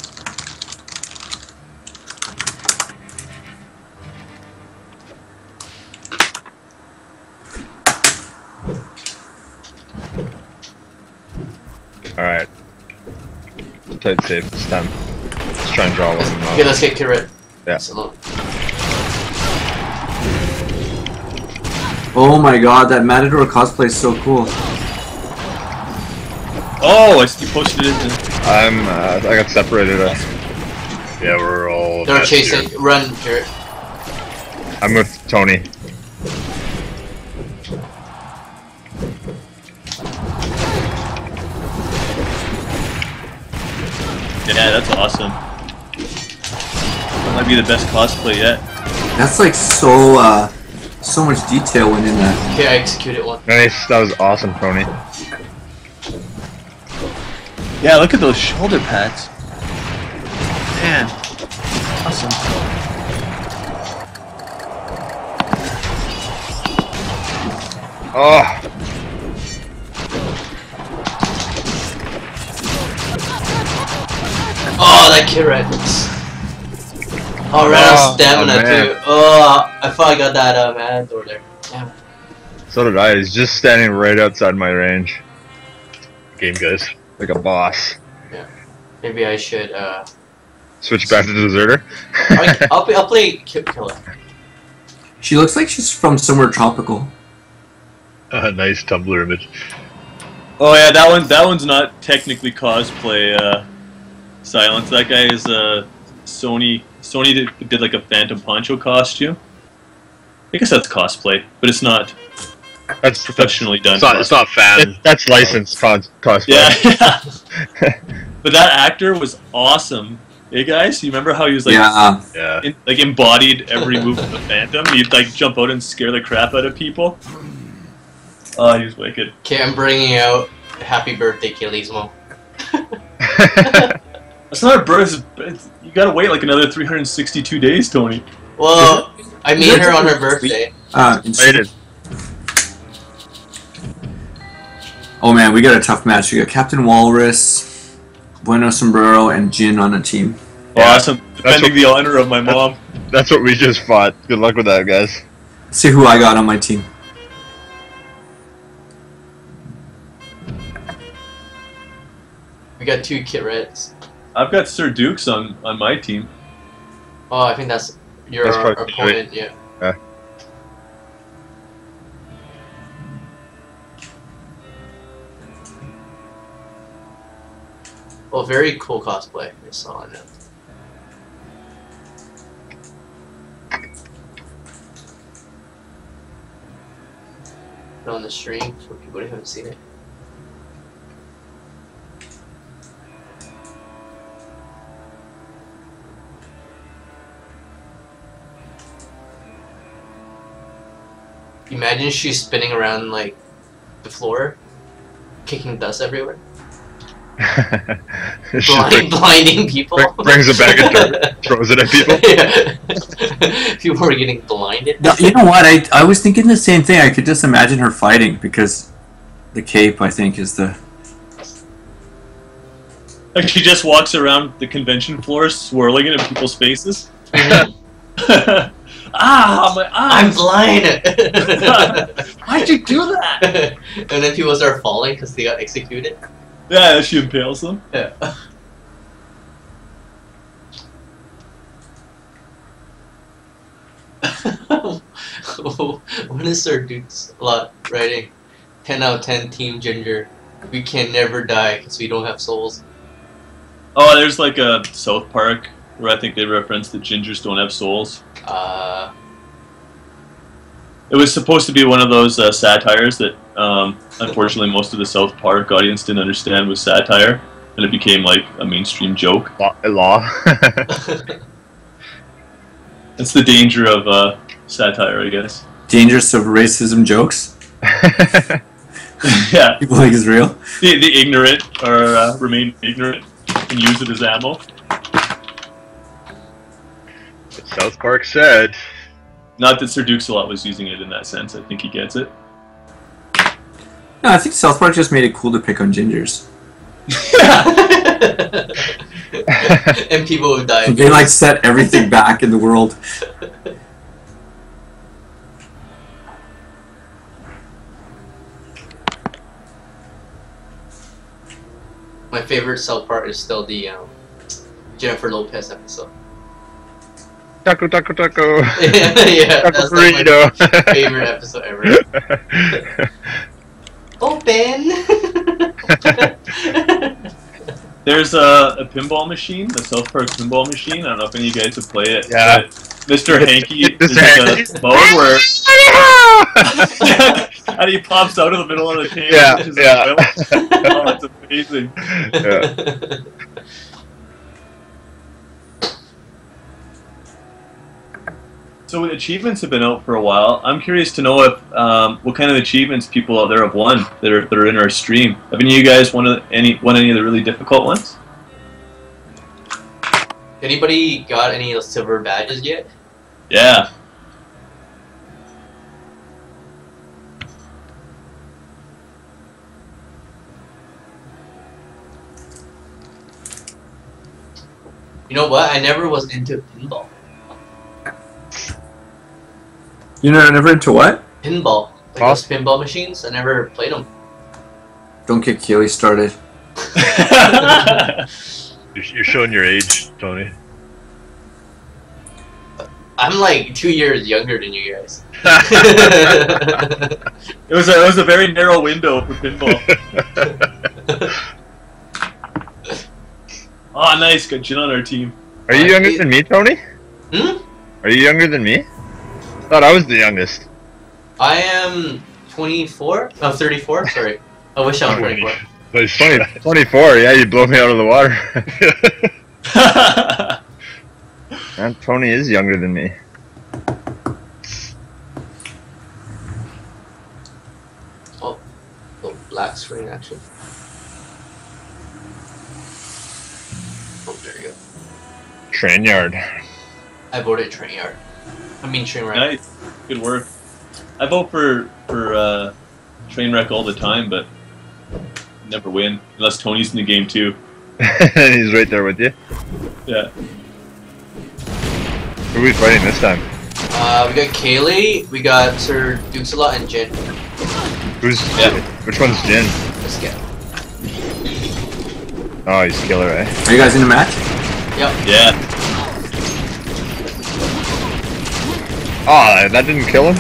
Alright. Play it safe this time. Let's try and draw one of them Okay, out. let's get Kid Yeah. So, Oh my god, that Matador cosplay is so cool. Oh, I see you posted it. I got separated. Yeah, we're all. they're messed chasing. here. Run, Jarrett. I'm with Tony. Yeah, that's awesome. That might be the best cosplay yet. That's like so much detail went in that. Okay, I executed one. Nice. That was awesome, Tony. Yeah, look at those shoulder pads. Man, awesome. Oh. Oh, that Kid Oh, ran out of stamina man. too. Oh, I thought I got that Matador there. Damn. So did I. He's just standing right outside my range. Game, guys. Like a boss. Maybe I should. Switch back to Deserter. I'll play Killer. She looks like she's from somewhere tropical. Nice Tumblr image. Oh yeah, that one's not technically cosplay. Silence. That guy is Sony. Sony did like a Phantom Poncho costume. I guess that's cosplay, but it's not That's professionally done. It's not fan. That's licensed cosplay. Yeah. But that actor was awesome. Hey guys, you remember how he was like, Yeah. like embodied every move of the Phantom? He'd like jump out and scare the crap out of people. Oh, he was wicked. Okay, I'm bringing out Happy Birthday, Kilismo. That's not a birth. You gotta wait like another 362 days, Tony. Well, I meet her on her birthday. Rated. Oh man, we got a tough match. We got Captain Walrus, Bueno Sombrero, and Jin on a team. Awesome. Defending the honor of my mom. That's what we just fought. Good luck with that, guys. Let's see who I got on my team. We got 2 Kit Reds. I've got Sir Dukes on my team. Oh, I think that's your That's probably opponent, yeah. Yeah. Well, very cool cosplay. I saw it. On the stream for people who haven't seen it. Imagine she's spinning around like the floor, kicking dust everywhere. blinding people. Brings a bag of dirt, throws it at people. Yeah. People were getting blinded. No, you know what? I was thinking the same thing. I could just imagine her fighting because the cape, I think, is the. Like she just walks around the convention floor swirling it in people's faces. Ah, my I'm eyes! blind. Why'd you do that? And then people start falling because they got executed. Yeah, she impales them. Yeah. What is Sir Duke's lot writing? 10 out of 10 Team Ginger. We can never die because we don't have souls. Oh, there's like a South Park where I think they reference that gingers don't have souls. It was supposed to be one of those satires that, unfortunately, most of the South Park audience didn't understand was satire, and it became like a mainstream joke. Law. That's the danger of satire, I guess. Dangerous of racism jokes. Yeah, People think it's real. the ignorant or remain ignorant and use it as ammo. South Park said. Not that Sir Duke-a-Lot was using it in that sense. I think he gets it. No, I think South Park just made it cool to pick on gingers. And people would die. They like set everything back in the world. My favorite South Park is still the Jennifer Lopez episode. Taco, taco, taco. Yeah, Taco that's like my burrito. favorite episode ever. Open! There's a pinball machine, the South Park pinball machine. I don't know if any of you guys have played it. Yeah. But Mr. Hanky Mr. is in Hanky. a mode where and he pops out of the middle of the table. Yeah, which is yeah. oh, that's amazing. Yeah. So achievements have been out for a while. I'm curious to know if what kind of achievements people out there have won that are in our stream. Have any of you guys won any of the really difficult ones? Anybody got any silver badges yet? Yeah. You know what? I never was into pinball. You know, never into what? Pinball. Like those pinball machines. I never played them. Don't get Keely started. You're showing your age, Tony. I'm like 2 years younger than you guys. It was a very narrow window for pinball. Oh, nice. Got Jin on our team. Are you younger than me, Tony? Hmm? Are you younger than me? Thought I was the youngest. I am 24? No, 34? Sorry. I wish I was 24. But it's 24, yeah, you blow me out of the water. Man, Tony is younger than me. Oh, black screen action. Oh, there you go. Train yard. I voted train yard. I mean train wreck. Nice. Good work. I vote for Trainwreck all the time, but never win. Unless Tony's in the game too. He's right there with you. Yeah. Who are we fighting this time? We got Kaylee, we got Sir Duke-a-Lot, and Jin. Who's... Which one's Jin? Let's get. Oh, he's killer, eh? Are you guys in a match? Yep. Yeah. Oh, that didn't kill him?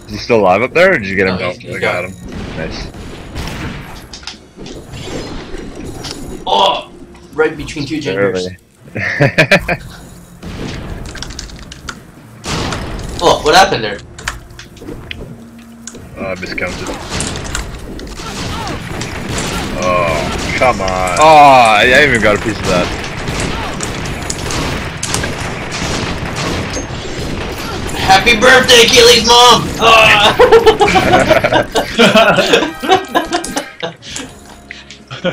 Is he still alive up there, or did you get him? No, No, he's I got him. Nice. Oh! Right between two genders. Barely. Oh, what happened there? Miscounted. Oh, come on. Oh, I even got a piece of that. Happy birthday, Kaylee's mom! Ah! Where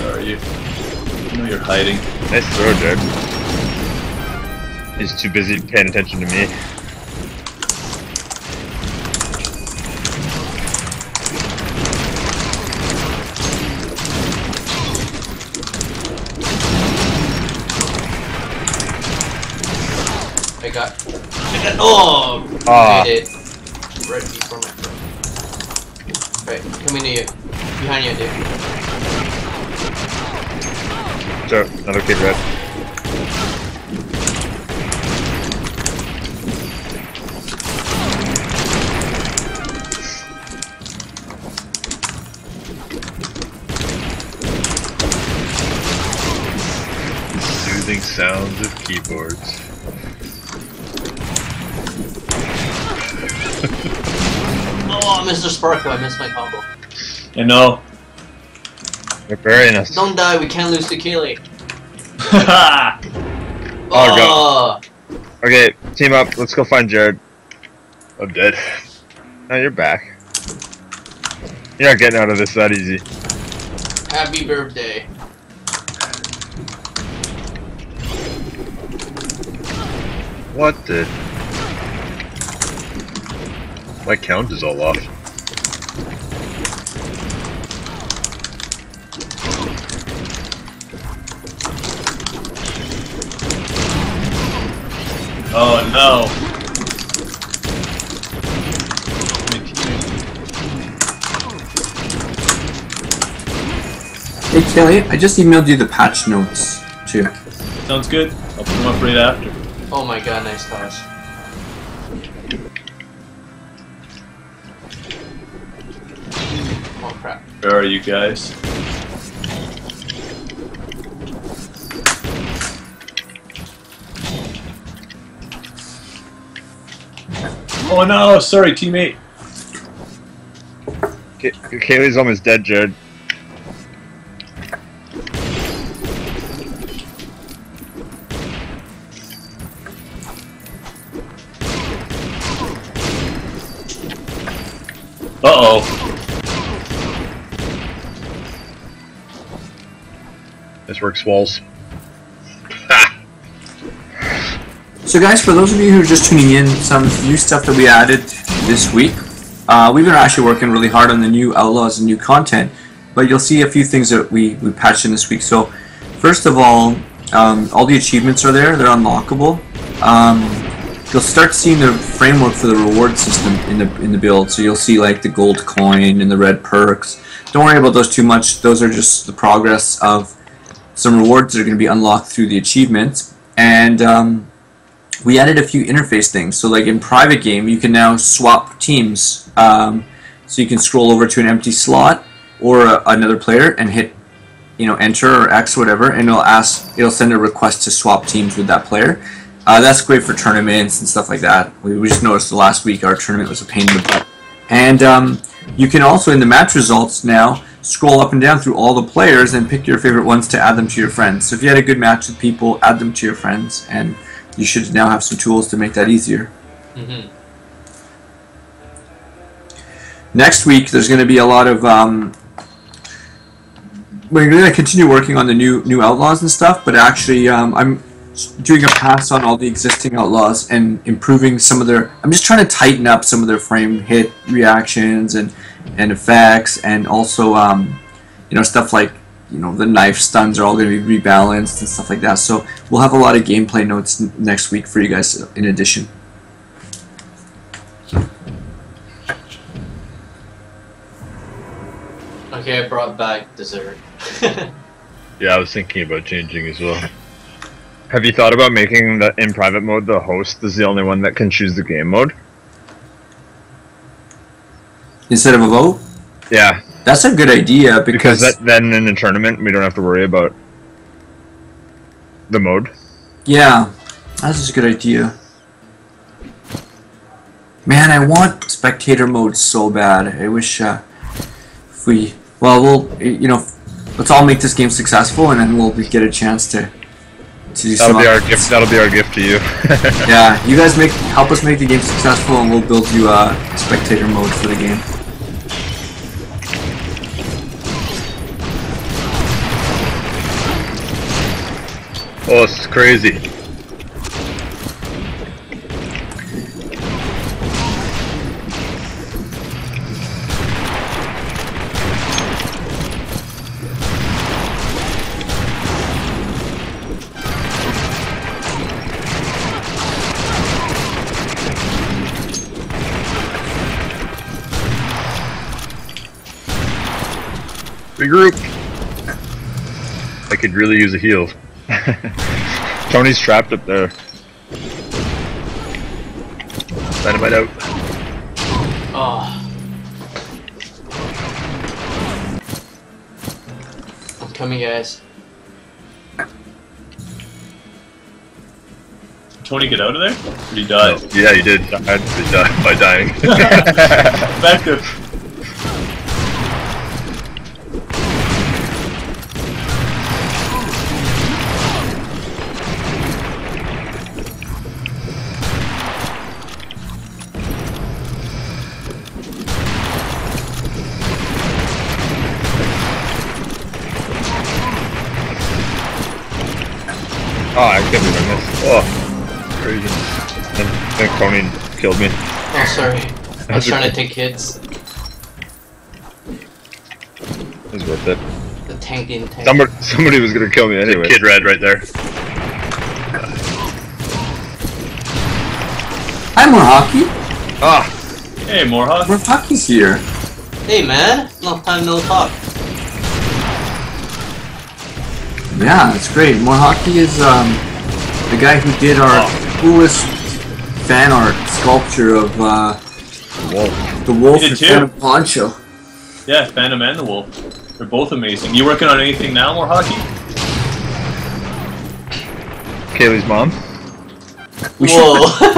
are you? I know you're hiding. Nice throw, Jared. He's too busy paying attention to me. I got. Oh! Ah. Made it. Right before my throw. Right, coming to you. Behind you, dude. So, another kid red. Soothing sounds of keyboards. Oh, Mr. Sparkle, I missed my combo. I know. They're burying us. Don't die, we can't lose to Keely. Oh, God. Okay, team up. Let's go find Jared. I'm dead. No, you're back. You're not getting out of this that easy. Happy birthday. What the? My count is all off. Oh no. Hey Kelly, I just emailed you the patch notes too. Sounds good. I'll put them up right after. Oh my god, nice toss. Oh crap. Where are you guys? Oh no, sorry teammate. Kaylee's almost dead, Jared. Uh-oh. This works, Walls. So guys, for those of you who are just tuning in, some new stuff that we added this week. We've been actually working really hard on the new Outlaws and new content, but you'll see a few things that we patched in this week. So first of all the achievements are there, they're unlockable. You'll start seeing the framework for the reward system in the build. So you'll see like the gold coin and the red perks. Don't worry about those too much. Those are just the progress of some rewards that are going to be unlocked through the achievements. And we added a few interface things. So like in private game, you can now swap teams. So you can scroll over to an empty slot or another player and hit, enter or X, whatever, and it'll send a request to swap teams with that player. That's great for tournaments and stuff like that. We just noticed the last week our tournament was a pain in the butt. And you can also, in the match results now, scroll up and down through all the players and pick your favorite ones to add them to your friends. So if you had a good match with people, add them to your friends, and you should now have some tools to make that easier. Mm-hmm. Next week, there's going to be a lot of... we're going to continue working on the new Outlaws and stuff, but actually I'm doing a pass on all the existing Outlaws and improving some of their... I'm just trying to tighten up some of their frame hit reactions and effects, and also stuff like the knife stuns are all going to be rebalanced and stuff like that. So we'll have a lot of gameplay notes next week for you guys in addition. Okay, I brought back dessert. Yeah, I was thinking about changing as well. Have you thought about making the in private mode the host is the only one that can choose the game mode? Instead of a vote? Yeah. That's a good idea because then in the tournament we don't have to worry about the mode. Yeah, that's a good idea. Man, I want spectator mode so bad. I wish if we... Well, we'll... let's all make this game successful, and then we'll get a chance to do That'll some be our updates. gift. That'll be our gift to you. Yeah, you guys help us make the game successful, and we'll build you a spectator mode for the game. Oh, it's crazy. Regroup. I could really use a heal. Tony's trapped up there. Dynamite out. Oh. I'm coming, guys. Tony get out of there? Or he died? Oh, yeah, you did. By dying. Effective. Oh, I can't believe I missed. Oh, crazy. I think Tony killed me. Oh, sorry. I was trying to take hits. It was worth it. The tank didn't tank. Somebody was gonna kill me anyway. Kid Red right there. Hi, more hockey. Ah, Hey, Morhawk. More hockey's here. Hey, man. Long time no talk. Yeah, it's great. More hockey is the guy who did our coolest fan art sculpture of the wolf He did and too. Phantom Poncho. Yeah, Phantom and the Wolf. They're both amazing. You working on anything now, Morhawk? Kaylee's mom. We Whoa. should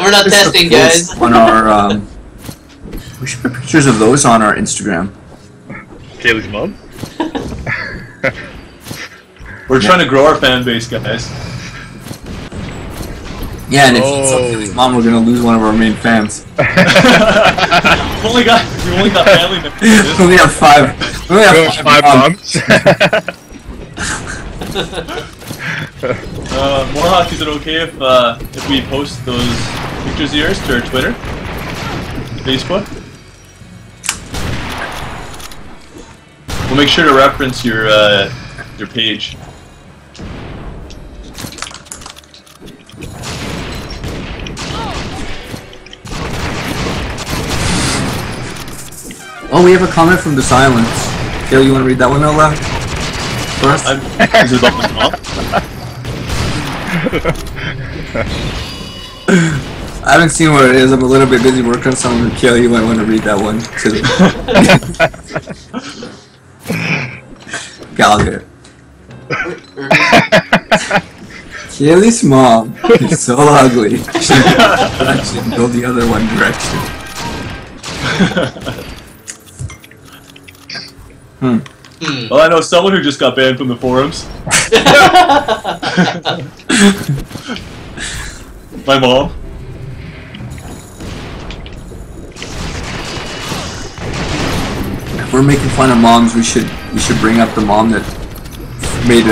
we're not testing, guys. on our we should put pictures of those on our Instagram. Kaylee's mom? We're trying to grow our fan base, guys. Yeah, and if it's something mom, we're gonna lose one of our main fans. We've only got family members. We only have five. We only have Five moms. Morhawk, is it okay if we post those pictures of yours to our Twitter, Facebook? We'll make sure to reference your page. Oh, we have a comment from the silence. Kayla, you want to read that one out loud for us? Is it about my mom? I haven't seen what it is. I'm a little bit busy working on something. Kayla, you might want to read that one too. Gallagher. Kaylee's mom is so ugly. She should go the other one direction. Well, I know someone who just got banned from the forums. My mom. If we're making fun of moms, we should bring up the mom that made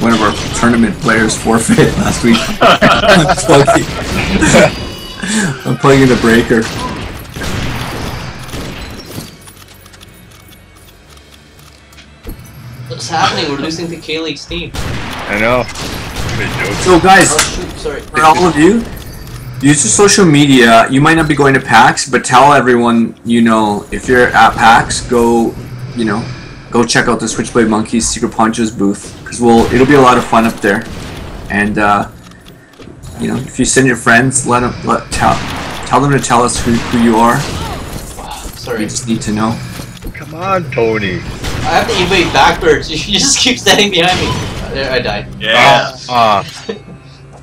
one of our tournament players forfeit last week. I'm plugging the breaker. What's happening? We're losing to Kaylee's team. I know. So guys, Oh, shoot, sorry. for all of you, use your social media. You might not be going to PAX, but tell everyone, if you're at PAX, go check out the Switchblade Monkeys Secret Ponchos booth, because it'll be a lot of fun up there. And if you send your friends, tell them to tell us who you are. Sorry. We just need to know. Come on, Tony. I have to evade backwards. You just keep standing behind me. There, I died. Yeah.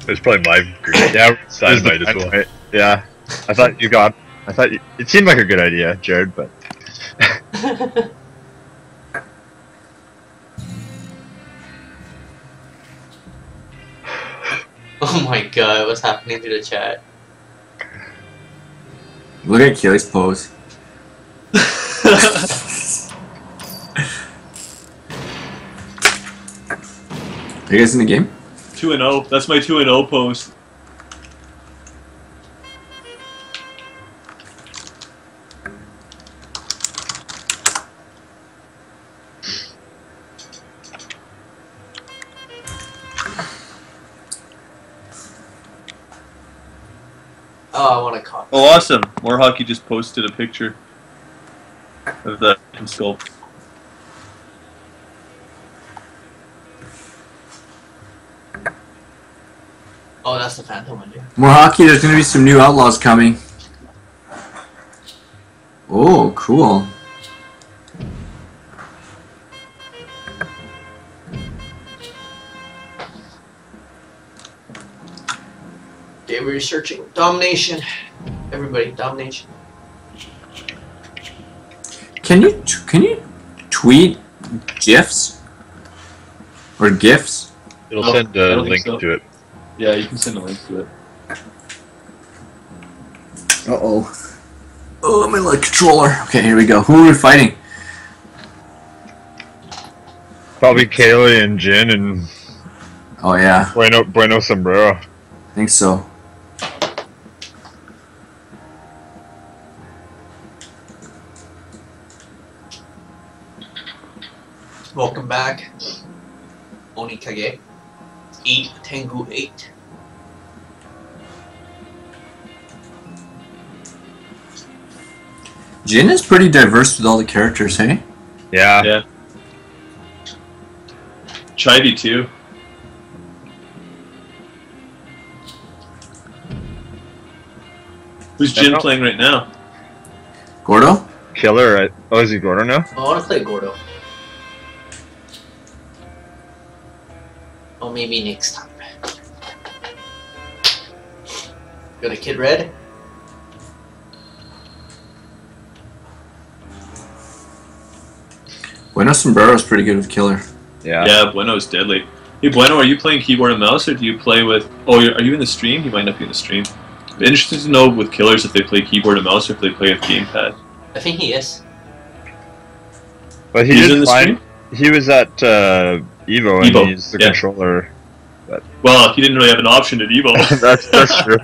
It's probably my group. Yeah, Dynamite as well. Yeah. It seemed like a good idea, Jared, but Oh my god, what's happening to the chat? Look at Keely's pose. Are you guys in the game? 2-0. That's my 2-0 post. Oh, I want to copy. Oh, awesome. More Hockey just posted a picture of that sculpt. Oh, that's the Phantom one, dude. More hockey, there's gonna be some new outlaws coming. Oh, cool. Okay, we're researching Domination. Everybody, Domination. Can you tweet GIFs? Or GIFs? It'll Oh, send I a don't think link so. to it. Yeah, you can send a link to it. Uh-oh. Oh, I'm in the controller. Okay, here we go. Who are we fighting? Probably Kaylee and Jin and Oh, yeah. Bueno Sombrero. I think so. Welcome back. Onikage. 8, Tengu 8. Jin is pretty diverse with all the characters, hey? Yeah. Yeah. Chivy too. Who's Jin Yeah. playing right now? Gordo? Killer. Oh, is he Gordo now? I want to play Gordo. Or maybe next time. Got a Kid Red? Bueno Sombrero is pretty good with Killer. Yeah. Yeah, Bueno's deadly. Hey, Bueno, are you playing keyboard and mouse, or do you play with... Oh, are you in the stream? You might not be in the stream. I'm interested to know with killers if they play keyboard and mouse or if they play with gamepad. I think he is. But He's he in the did fine. stream? He was at Evo and Evo, he used the yeah. controller. Well, he didn't really have an option at Evo. That's true.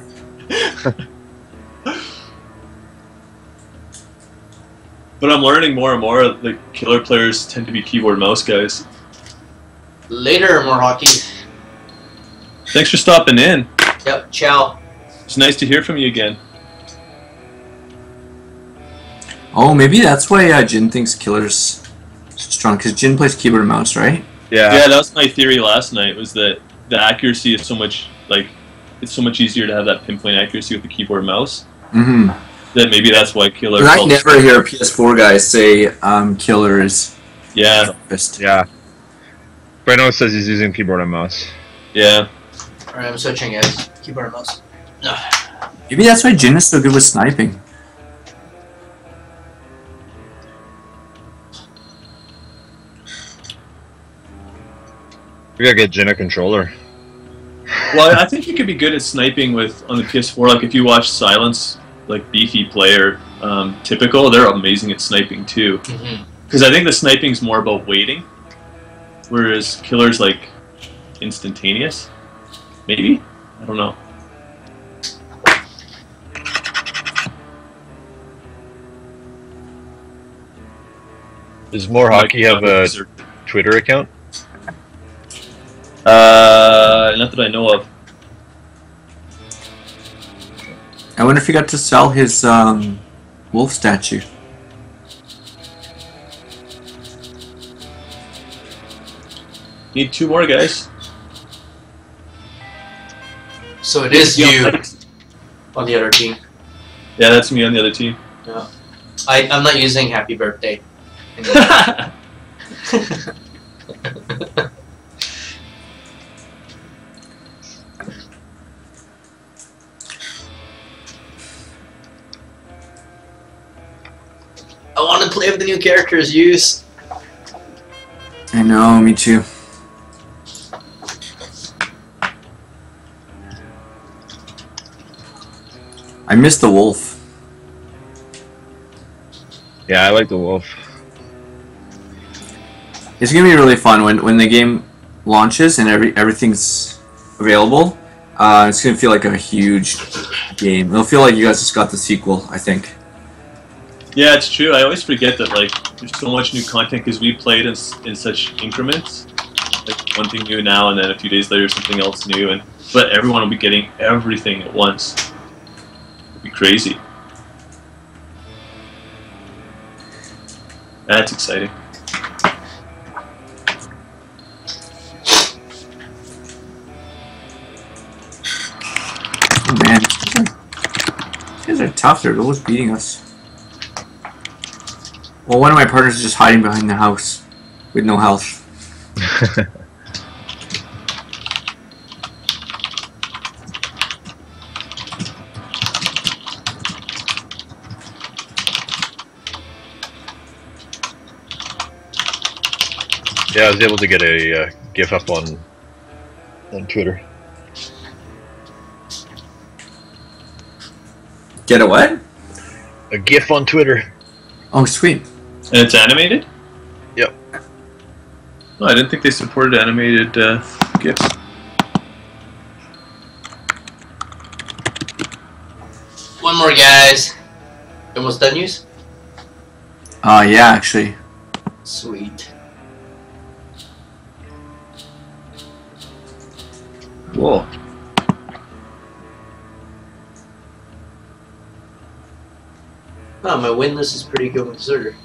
But I'm learning more and more that killer players tend to be keyboard mouse guys. Later, more hockey. Thanks for stopping in. Yep, ciao. It's nice to hear from you again. Oh, maybe that's why Jin thinks Killer's strong, because Jin plays keyboard and mouse, right? Yeah, Yeah. that was my theory last night, was that the accuracy is so much, like, it's so much easier to have that pinpoint accuracy with the keyboard and mouse. Mm-hmm. That maybe that's why killer... I never hear a PS4 guy say Killer is Yeah, best. Yeah. Bueno says he's using keyboard and mouse. yeah. Alright, I'm switching guys. Keyboard and mouse. Maybe that's why Jin is so good with sniping. We gotta get Jin a controller. Well, I think you could be good at sniping with on the PS4. Like if you watch Silence, like Beefy Player, Typical, they're amazing at sniping too. Mm-hmm. Because I think the sniping's more about waiting, whereas Killer's like instantaneous. Maybe? I don't know. Does More Hockey have a Twitter account? Not that I know of. I wonder if he got to sell his wolf statue. Need 2 more guys. So it is you on the other team. Yeah, that's me on the other team. Yeah. I'm not using Happy Birthday. want to play with the new characters. Use. I know, me too. I miss the wolf. Yeah, I like the wolf. It's gonna be really fun when the game launches and everything's available. It's gonna feel like a huge game. It'll feel like you guys just got the sequel, I think. Yeah, it's true. I always forget that like there's so much new content because we played in such increments. Like one thing new now, and then a few days later something else new, and but everyone will be getting everything at once. It'll be crazy. That's exciting. Oh man, these guys are tough. They're always beating us. Well, one of my partners is just hiding behind the house with no health. Yeah, I was able to get a GIF up on Twitter. Get a what? A GIF on Twitter. Oh, sweet. And it's animated? Yep. No, I didn't think they supported animated GIFs. One more, guys. Almost done, use? Yeah, actually. Sweet. Cool. Oh, my win list is pretty good with Zerger.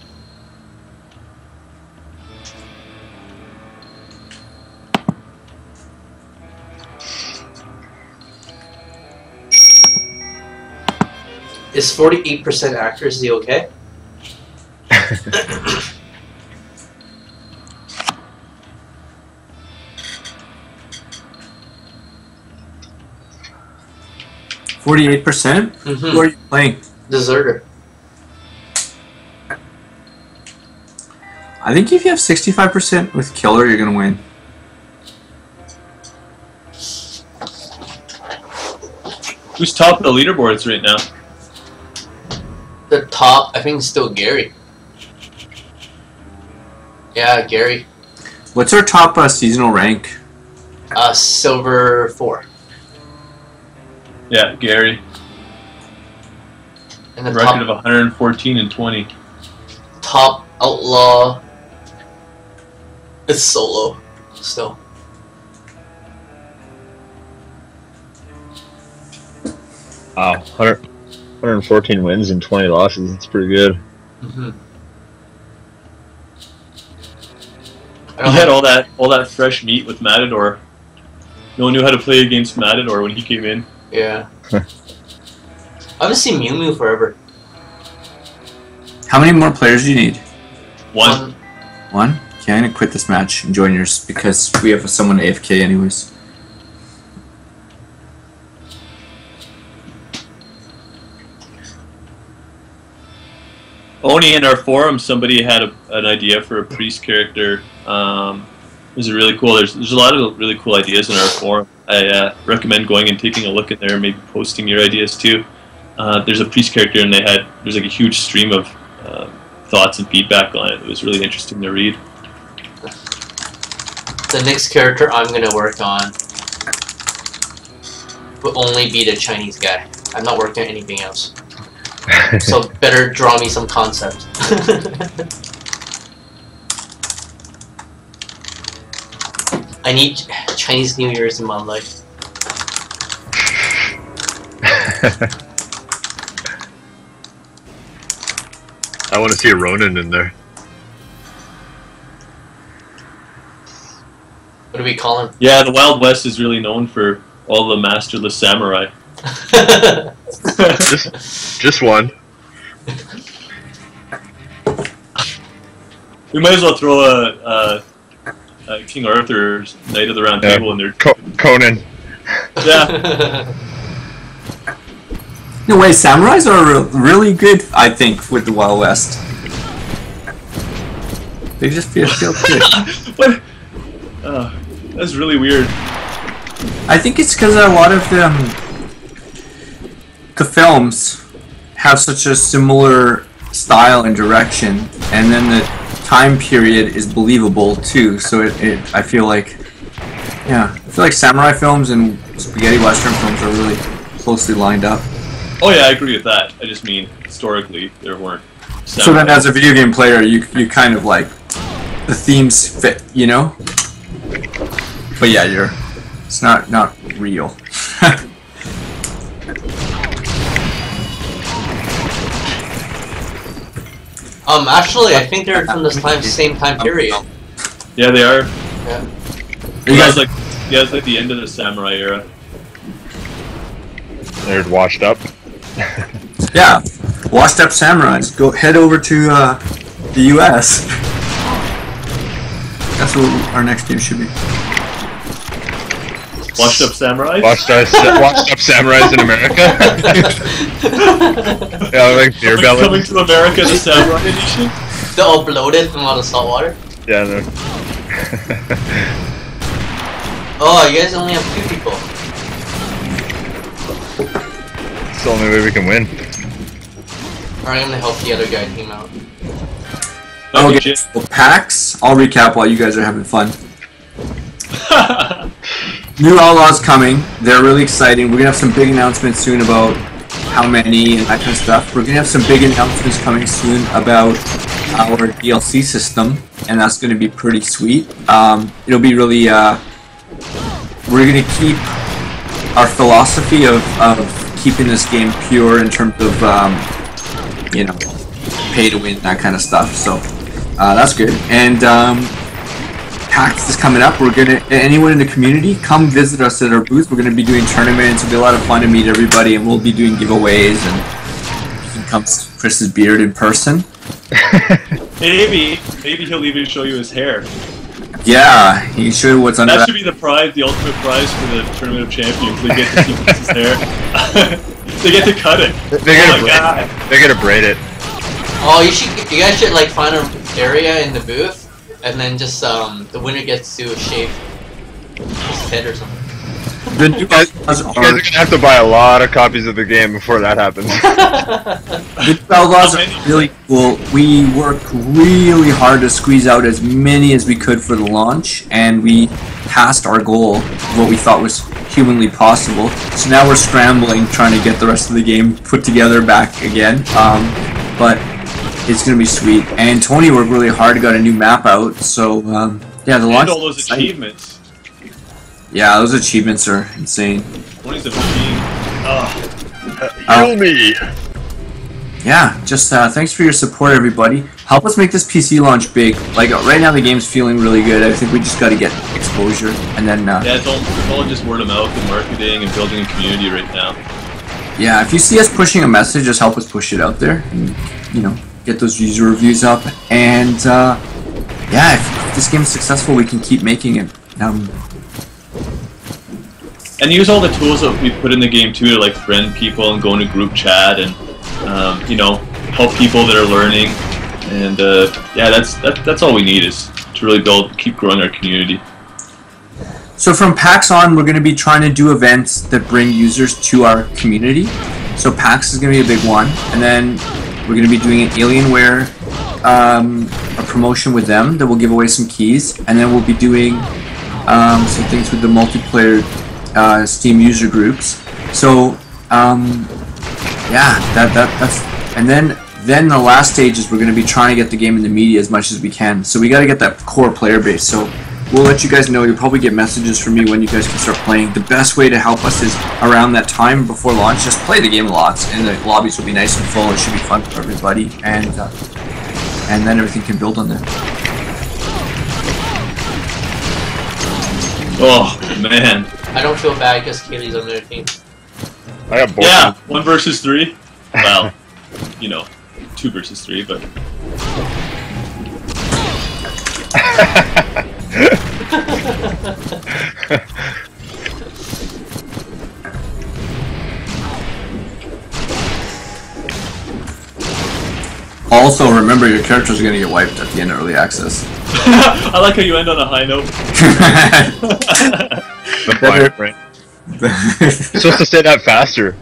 Is 48% accuracy okay? %? Mm-hmm. Who are you playing? Deserter. I think if you have 65% with Killer, you're gonna win. Who's top of the leaderboards right now? The top, I think, is still Gary. Yeah, Gary. What's our top seasonal rank? Silver 4. Yeah, Gary. And the Record of top, 114 and 20. top outlaw. It's solo. Still. Wow, 114 wins and 20 losses. That's pretty good. Mm-hmm. He had all that fresh meat with Matador. No one knew how to play against Matador when he came in. Yeah. I haven't seen Mew Mew forever. How many more players do you need? One. One? Okay, I'm gonna quit this match and join yours because we have someone AFK anyways. Only in our forum, somebody had an idea for a priest character. It was really cool. There's a lot of really cool ideas in our forum. I recommend going and taking a look in there and maybe posting your ideas too. There's a priest character, and there's like a huge stream of thoughts and feedback on it. It was really interesting to read. The next character I'm gonna work on will only be the Chinese guy. I'm not working on anything else. So better draw me some concept. I need Chinese New Year's in my life. I want to see a Ronin in there. What do we call him? Yeah, the Wild West is really known for all the masterless samurai. Just one. We might as well throw a King Arthur's Knight of the Round Table in there. Conan. Yeah. No way, samurais are really good, I think, with the Wild West. They just feel good. What? That's really weird. I think it's because a lot of the films have such a similar style and direction, and then the time period is believable too. So I feel like, yeah, I feel like samurai films and spaghetti western films are really closely lined up. Oh yeah, I agree with that. I just mean historically there weren't. So then, as a video game player, you kind of like the themes fit, you know. But yeah, it's not real. Actually, I think they're from the same time period. Yeah, they are. Yeah. It's like the end of the samurai era. They're washed up. Yeah, washed up samurais. Go head over to the U.S. That's what our next game should be. Washed up samurai? Washed up samurais in America. Yeah, like beer belly. Coming to America, the samurai edition. They're all bloated from all the salt water. Yeah, no. Oh, you guys only have 2 people. It's the only way we can win. Alright, I'm gonna help the other guy team out. Okay, so PAX, I'll recap while you guys are having fun. New Outlaws coming. They're really exciting. We're gonna have some big announcements soon about how many and that kind of stuff. We're gonna have some big announcements coming soon about our DLC system, and that's gonna be pretty sweet. It'll be really, we're gonna keep our philosophy of keeping this game pure in terms of, you know, pay to win, that kind of stuff. So that's good. And PAX is coming up. We're gonna, anyone in the community, come visit us at our booth. We're gonna be doing tournaments. It'll be a lot of fun to meet everybody, and we'll be doing giveaways. And you can come see Chris's beard in person. Maybe he'll even show you his hair. Yeah, he can show you what's under That that. should be the prize, the ultimate prize for the Tournament of Champions. They get to see Chris's hair. They get to cut it. They gotta braid it. Oh, you guys should like find an area in the booth, and then just the winner gets to shave his head or something. The new You guys are gonna have to buy a lot of copies of the game before that happens. The Outlaws are really cool. We worked really hard to squeeze out as many as we could for the launch, and we passed our goal of what we thought was humanly possible. So now we're scrambling, trying to get the rest of the game put together back again. But it's gonna be sweet. And Tony worked really hard, got a new map out. So yeah, the launch. And all those achievements. Yeah, those achievements are insane. Tony's a machine. Heal me! Yeah, just thanks for your support, everybody. Help us make this PC launch big. Like right now, the game's feeling really good. I think we just got to get exposure, and then. Yeah, it's all just word of mouth and marketing and building a community right now. Yeah, if you see us pushing a message, just help us push it out there, and you know, get those user reviews up. And yeah, if this game's successful, we can keep making it. And use all the tools that we put in the game too to like friend people and go into group chat and you know, help people that are learning. And yeah, that's all we need is to really keep growing our community. So from PAX on, we're going to be trying to do events that bring users to our community. So PAX is going to be a big one, and then we're going to be doing an Alienware a promotion with them that will give away some keys, and then we'll be doing some things with the multiplayer Steam user groups. So yeah, that's, and then the last stage is we're going to be trying to get the game in the media as much as we can. So we got to get that core player base. So we'll let you guys know. You'll probably get messages from me when you guys can start playing. The best way to help us is around that time before launch. Just play the game lots, and the lobbies will be nice and full. It should be fun for everybody, and then everything can build on that. Oh man. I don't feel bad because Kaylee's on their team. I got bored. Yeah, 1 versus 3. Well, you know, 2 versus 3, but. Also, remember your characters are going to get wiped at the end of early access. I like how you end on a high note. The fire frame. Supposed to say that faster.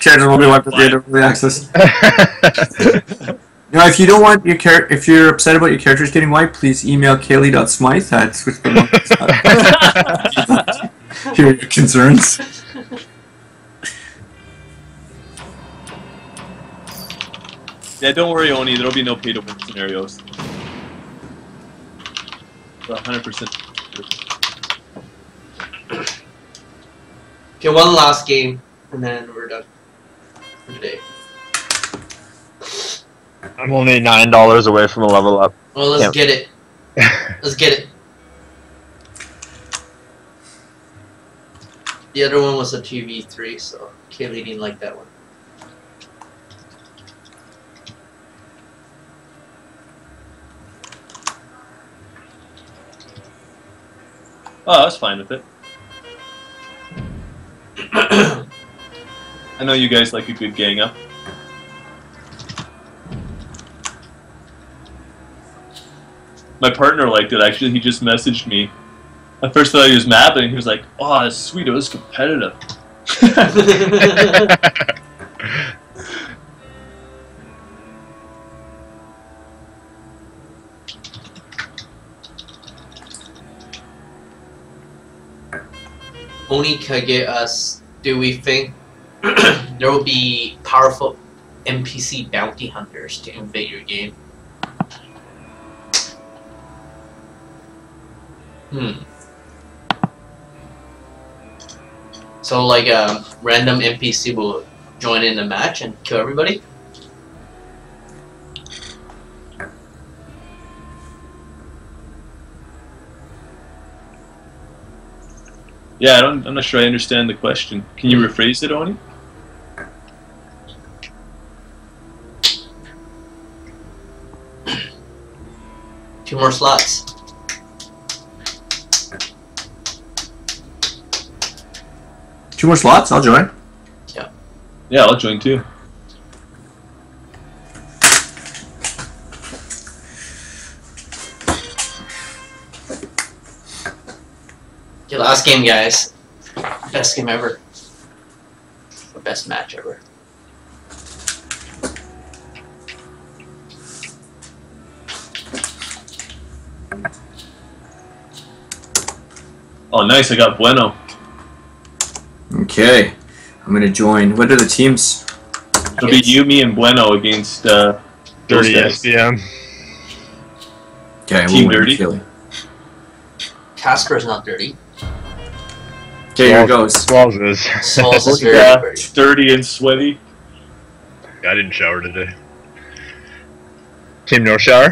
Characters will be wiped at the end of early access. You know, if you don't want your if you're upset about your characters getting wiped, please email kaylee.smythe at switchbit. Hear your concerns. Yeah, don't worry, Oni. There'll be no pay-to-win scenarios. 100%. Okay, one last game, and then we're done for today. I'm only $9 away from a level up. Well, let's get it. Let's get it. The other one was a 2v3, so Kaylee didn't like that one. Oh, I was fine with it. I know you guys like a good gang up. My partner liked it, actually. He just messaged me. At first I thought he was mad, but he was like, oh, that's sweet, it was competitive. Oni could get us. Do we think there will be powerful NPC bounty hunters to invade your game? So like a random NPC will join in the match and kill everybody? Yeah, I'm not sure I understand the question. Can you rephrase it, Oni? Two more slots. Two more slots? I'll join. Yeah, I'll join too. Okay, last game, guys. Best game ever. Or best match ever. Oh, nice, I got Bueno. Okay. I'm going to join. What are the teams? It'll be you, me, and Bueno against Dirty those guys. SBM. Okay, Team we'll win Dirty? Philly. Casper is not dirty. Okay, here it goes. Swallows is. Souls is very Yeah, dirty. dirty and sweaty. I didn't shower today. Team No Shower.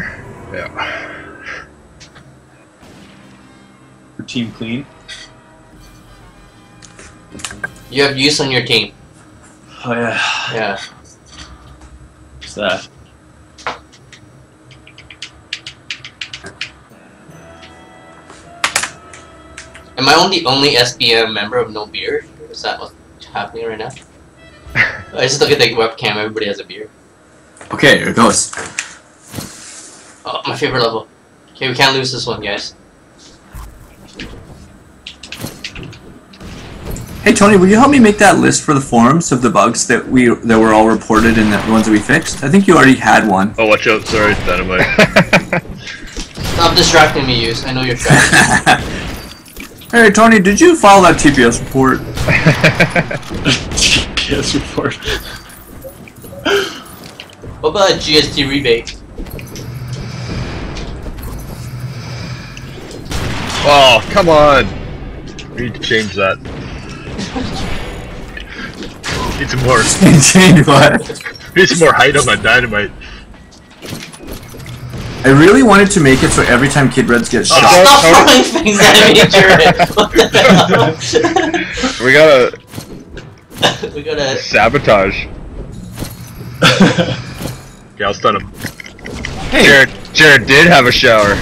Yeah. For Team Clean. You have use on your team. Oh yeah, Yeah. what's that? Am I the only SBM member of no beard? Is that what's happening right now? I just look at the webcam, everybody has a beard. Okay, here it goes. Oh, my favorite level. Okay, we can't lose this one, guys. Hey Tony, will you help me make that list for the forums of the bugs that were all reported and the ones that we fixed? I think you already had one. Oh, watch out! Sorry, dynamite. Stop distracting me, Use. I know you're trying. Hey Tony, did you file that TPS report? GPS report. What about a GST rebate? Oh, come on! We need to change that. Need some more. Change what? Need some more height on my dynamite. I really wanted to make it so every time Kid Reds gets shot. Stop throwing things at me, Jared! What the hell? We gotta We gotta... sabotage. Okay, I'll stun him. Hey, Jared did have a shower.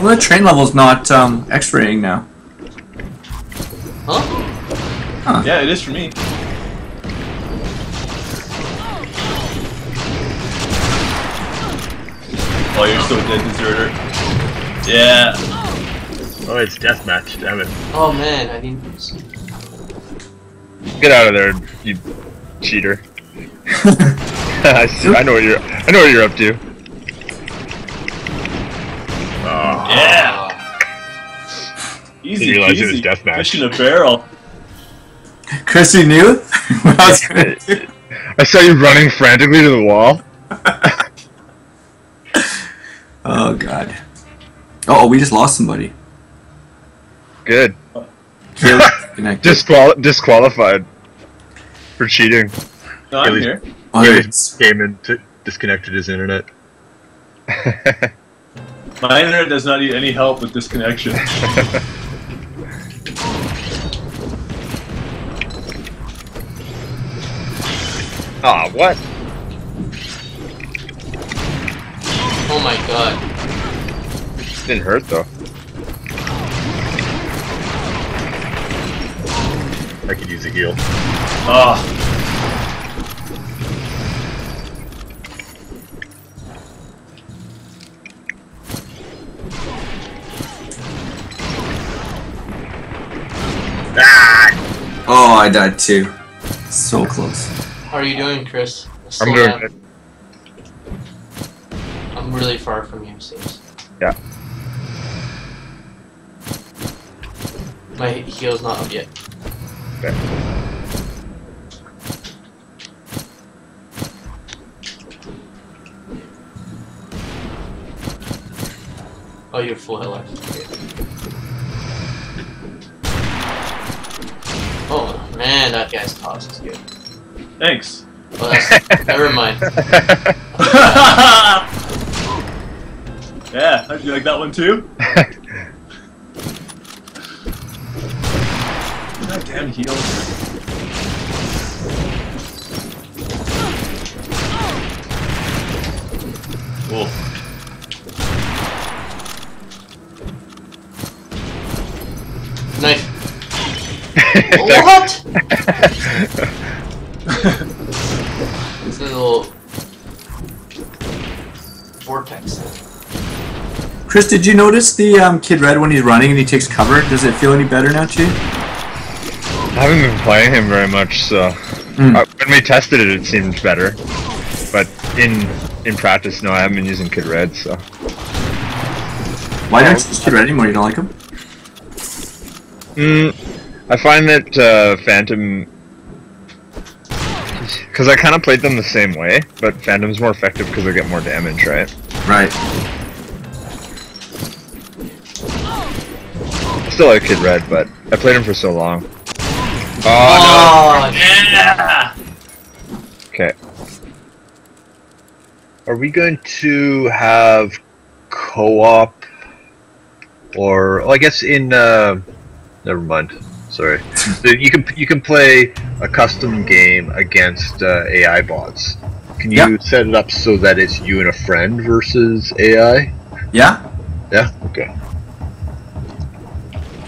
well, the train level's not X-raying now. Huh? Yeah, it is for me. Oh, you're so dead, deserter. Yeah. Oh, it's deathmatch, damn it. Oh man, I didn't. Get out of there, you cheater. I know what you're up to. Yeah. Easy Didn't realize it was peasy. deathmatch. Fish in a barrel. Chris, you knew what I was gonna do? I saw you running frantically to the wall. Oh god. Oh, we just lost somebody. Good. Connected. Disqualified for cheating. No, I'm Really? here. Oh, He there it just is. came and disconnected his internet. My internet does not need any help with this connection. Aw, what? Oh my god. Didn't hurt though. I could use a heal. Ah. Oh, I died too. So close. How are you doing, Chris? I'm doing good. I'm really far from you, seems. Yeah. My heal's not up yet. Okay. Oh, you're full health. Okay. Oh man, that guy's toss is good. Thanks. Oh, that's, never mind. Yeah, how'd you like that one too? God damn heals. Whoa. Knife. What? It's a little vortex. Chris, did you notice the Kid Red when he's running and he takes cover? Does it feel any better now to you? I haven't been playing him very much, so Mm. when we tested it, it seemed better. But in practice, no, I haven't been using Kid Red, so. Why don't you use Kid Red anymore? You don't like him? I find that Phantom, because I kind of played them the same way, but Phantom's more effective because I get more damage, right? Right. I still like Kid Red, but I played him for so long. Oh, Yeah! No. Okay. Are we going to have co-op, or well, I guess in never mind. Sorry. So you can play a custom game against AI bots. Can you Yeah. set it up so that it's you and a friend versus AI? Yeah? Yeah. Okay.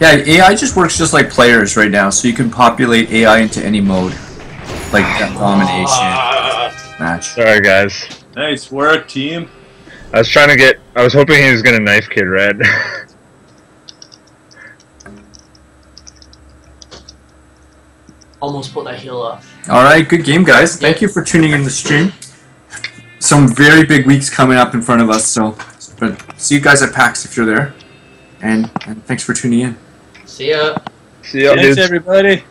Yeah, AI just works just like players right now, so you can populate AI into any mode. Like domination, match. Sorry, guys. Nice work, team. I was hoping he was gonna knife Kid Red. almost pulled that heal off. Alright, good game, guys. Thank you for tuning in the stream. Some very big weeks coming up in front of us, so but see you guys at PAX if you're there. And thanks for tuning in. See ya. See ya, Thanks, dudes. everybody.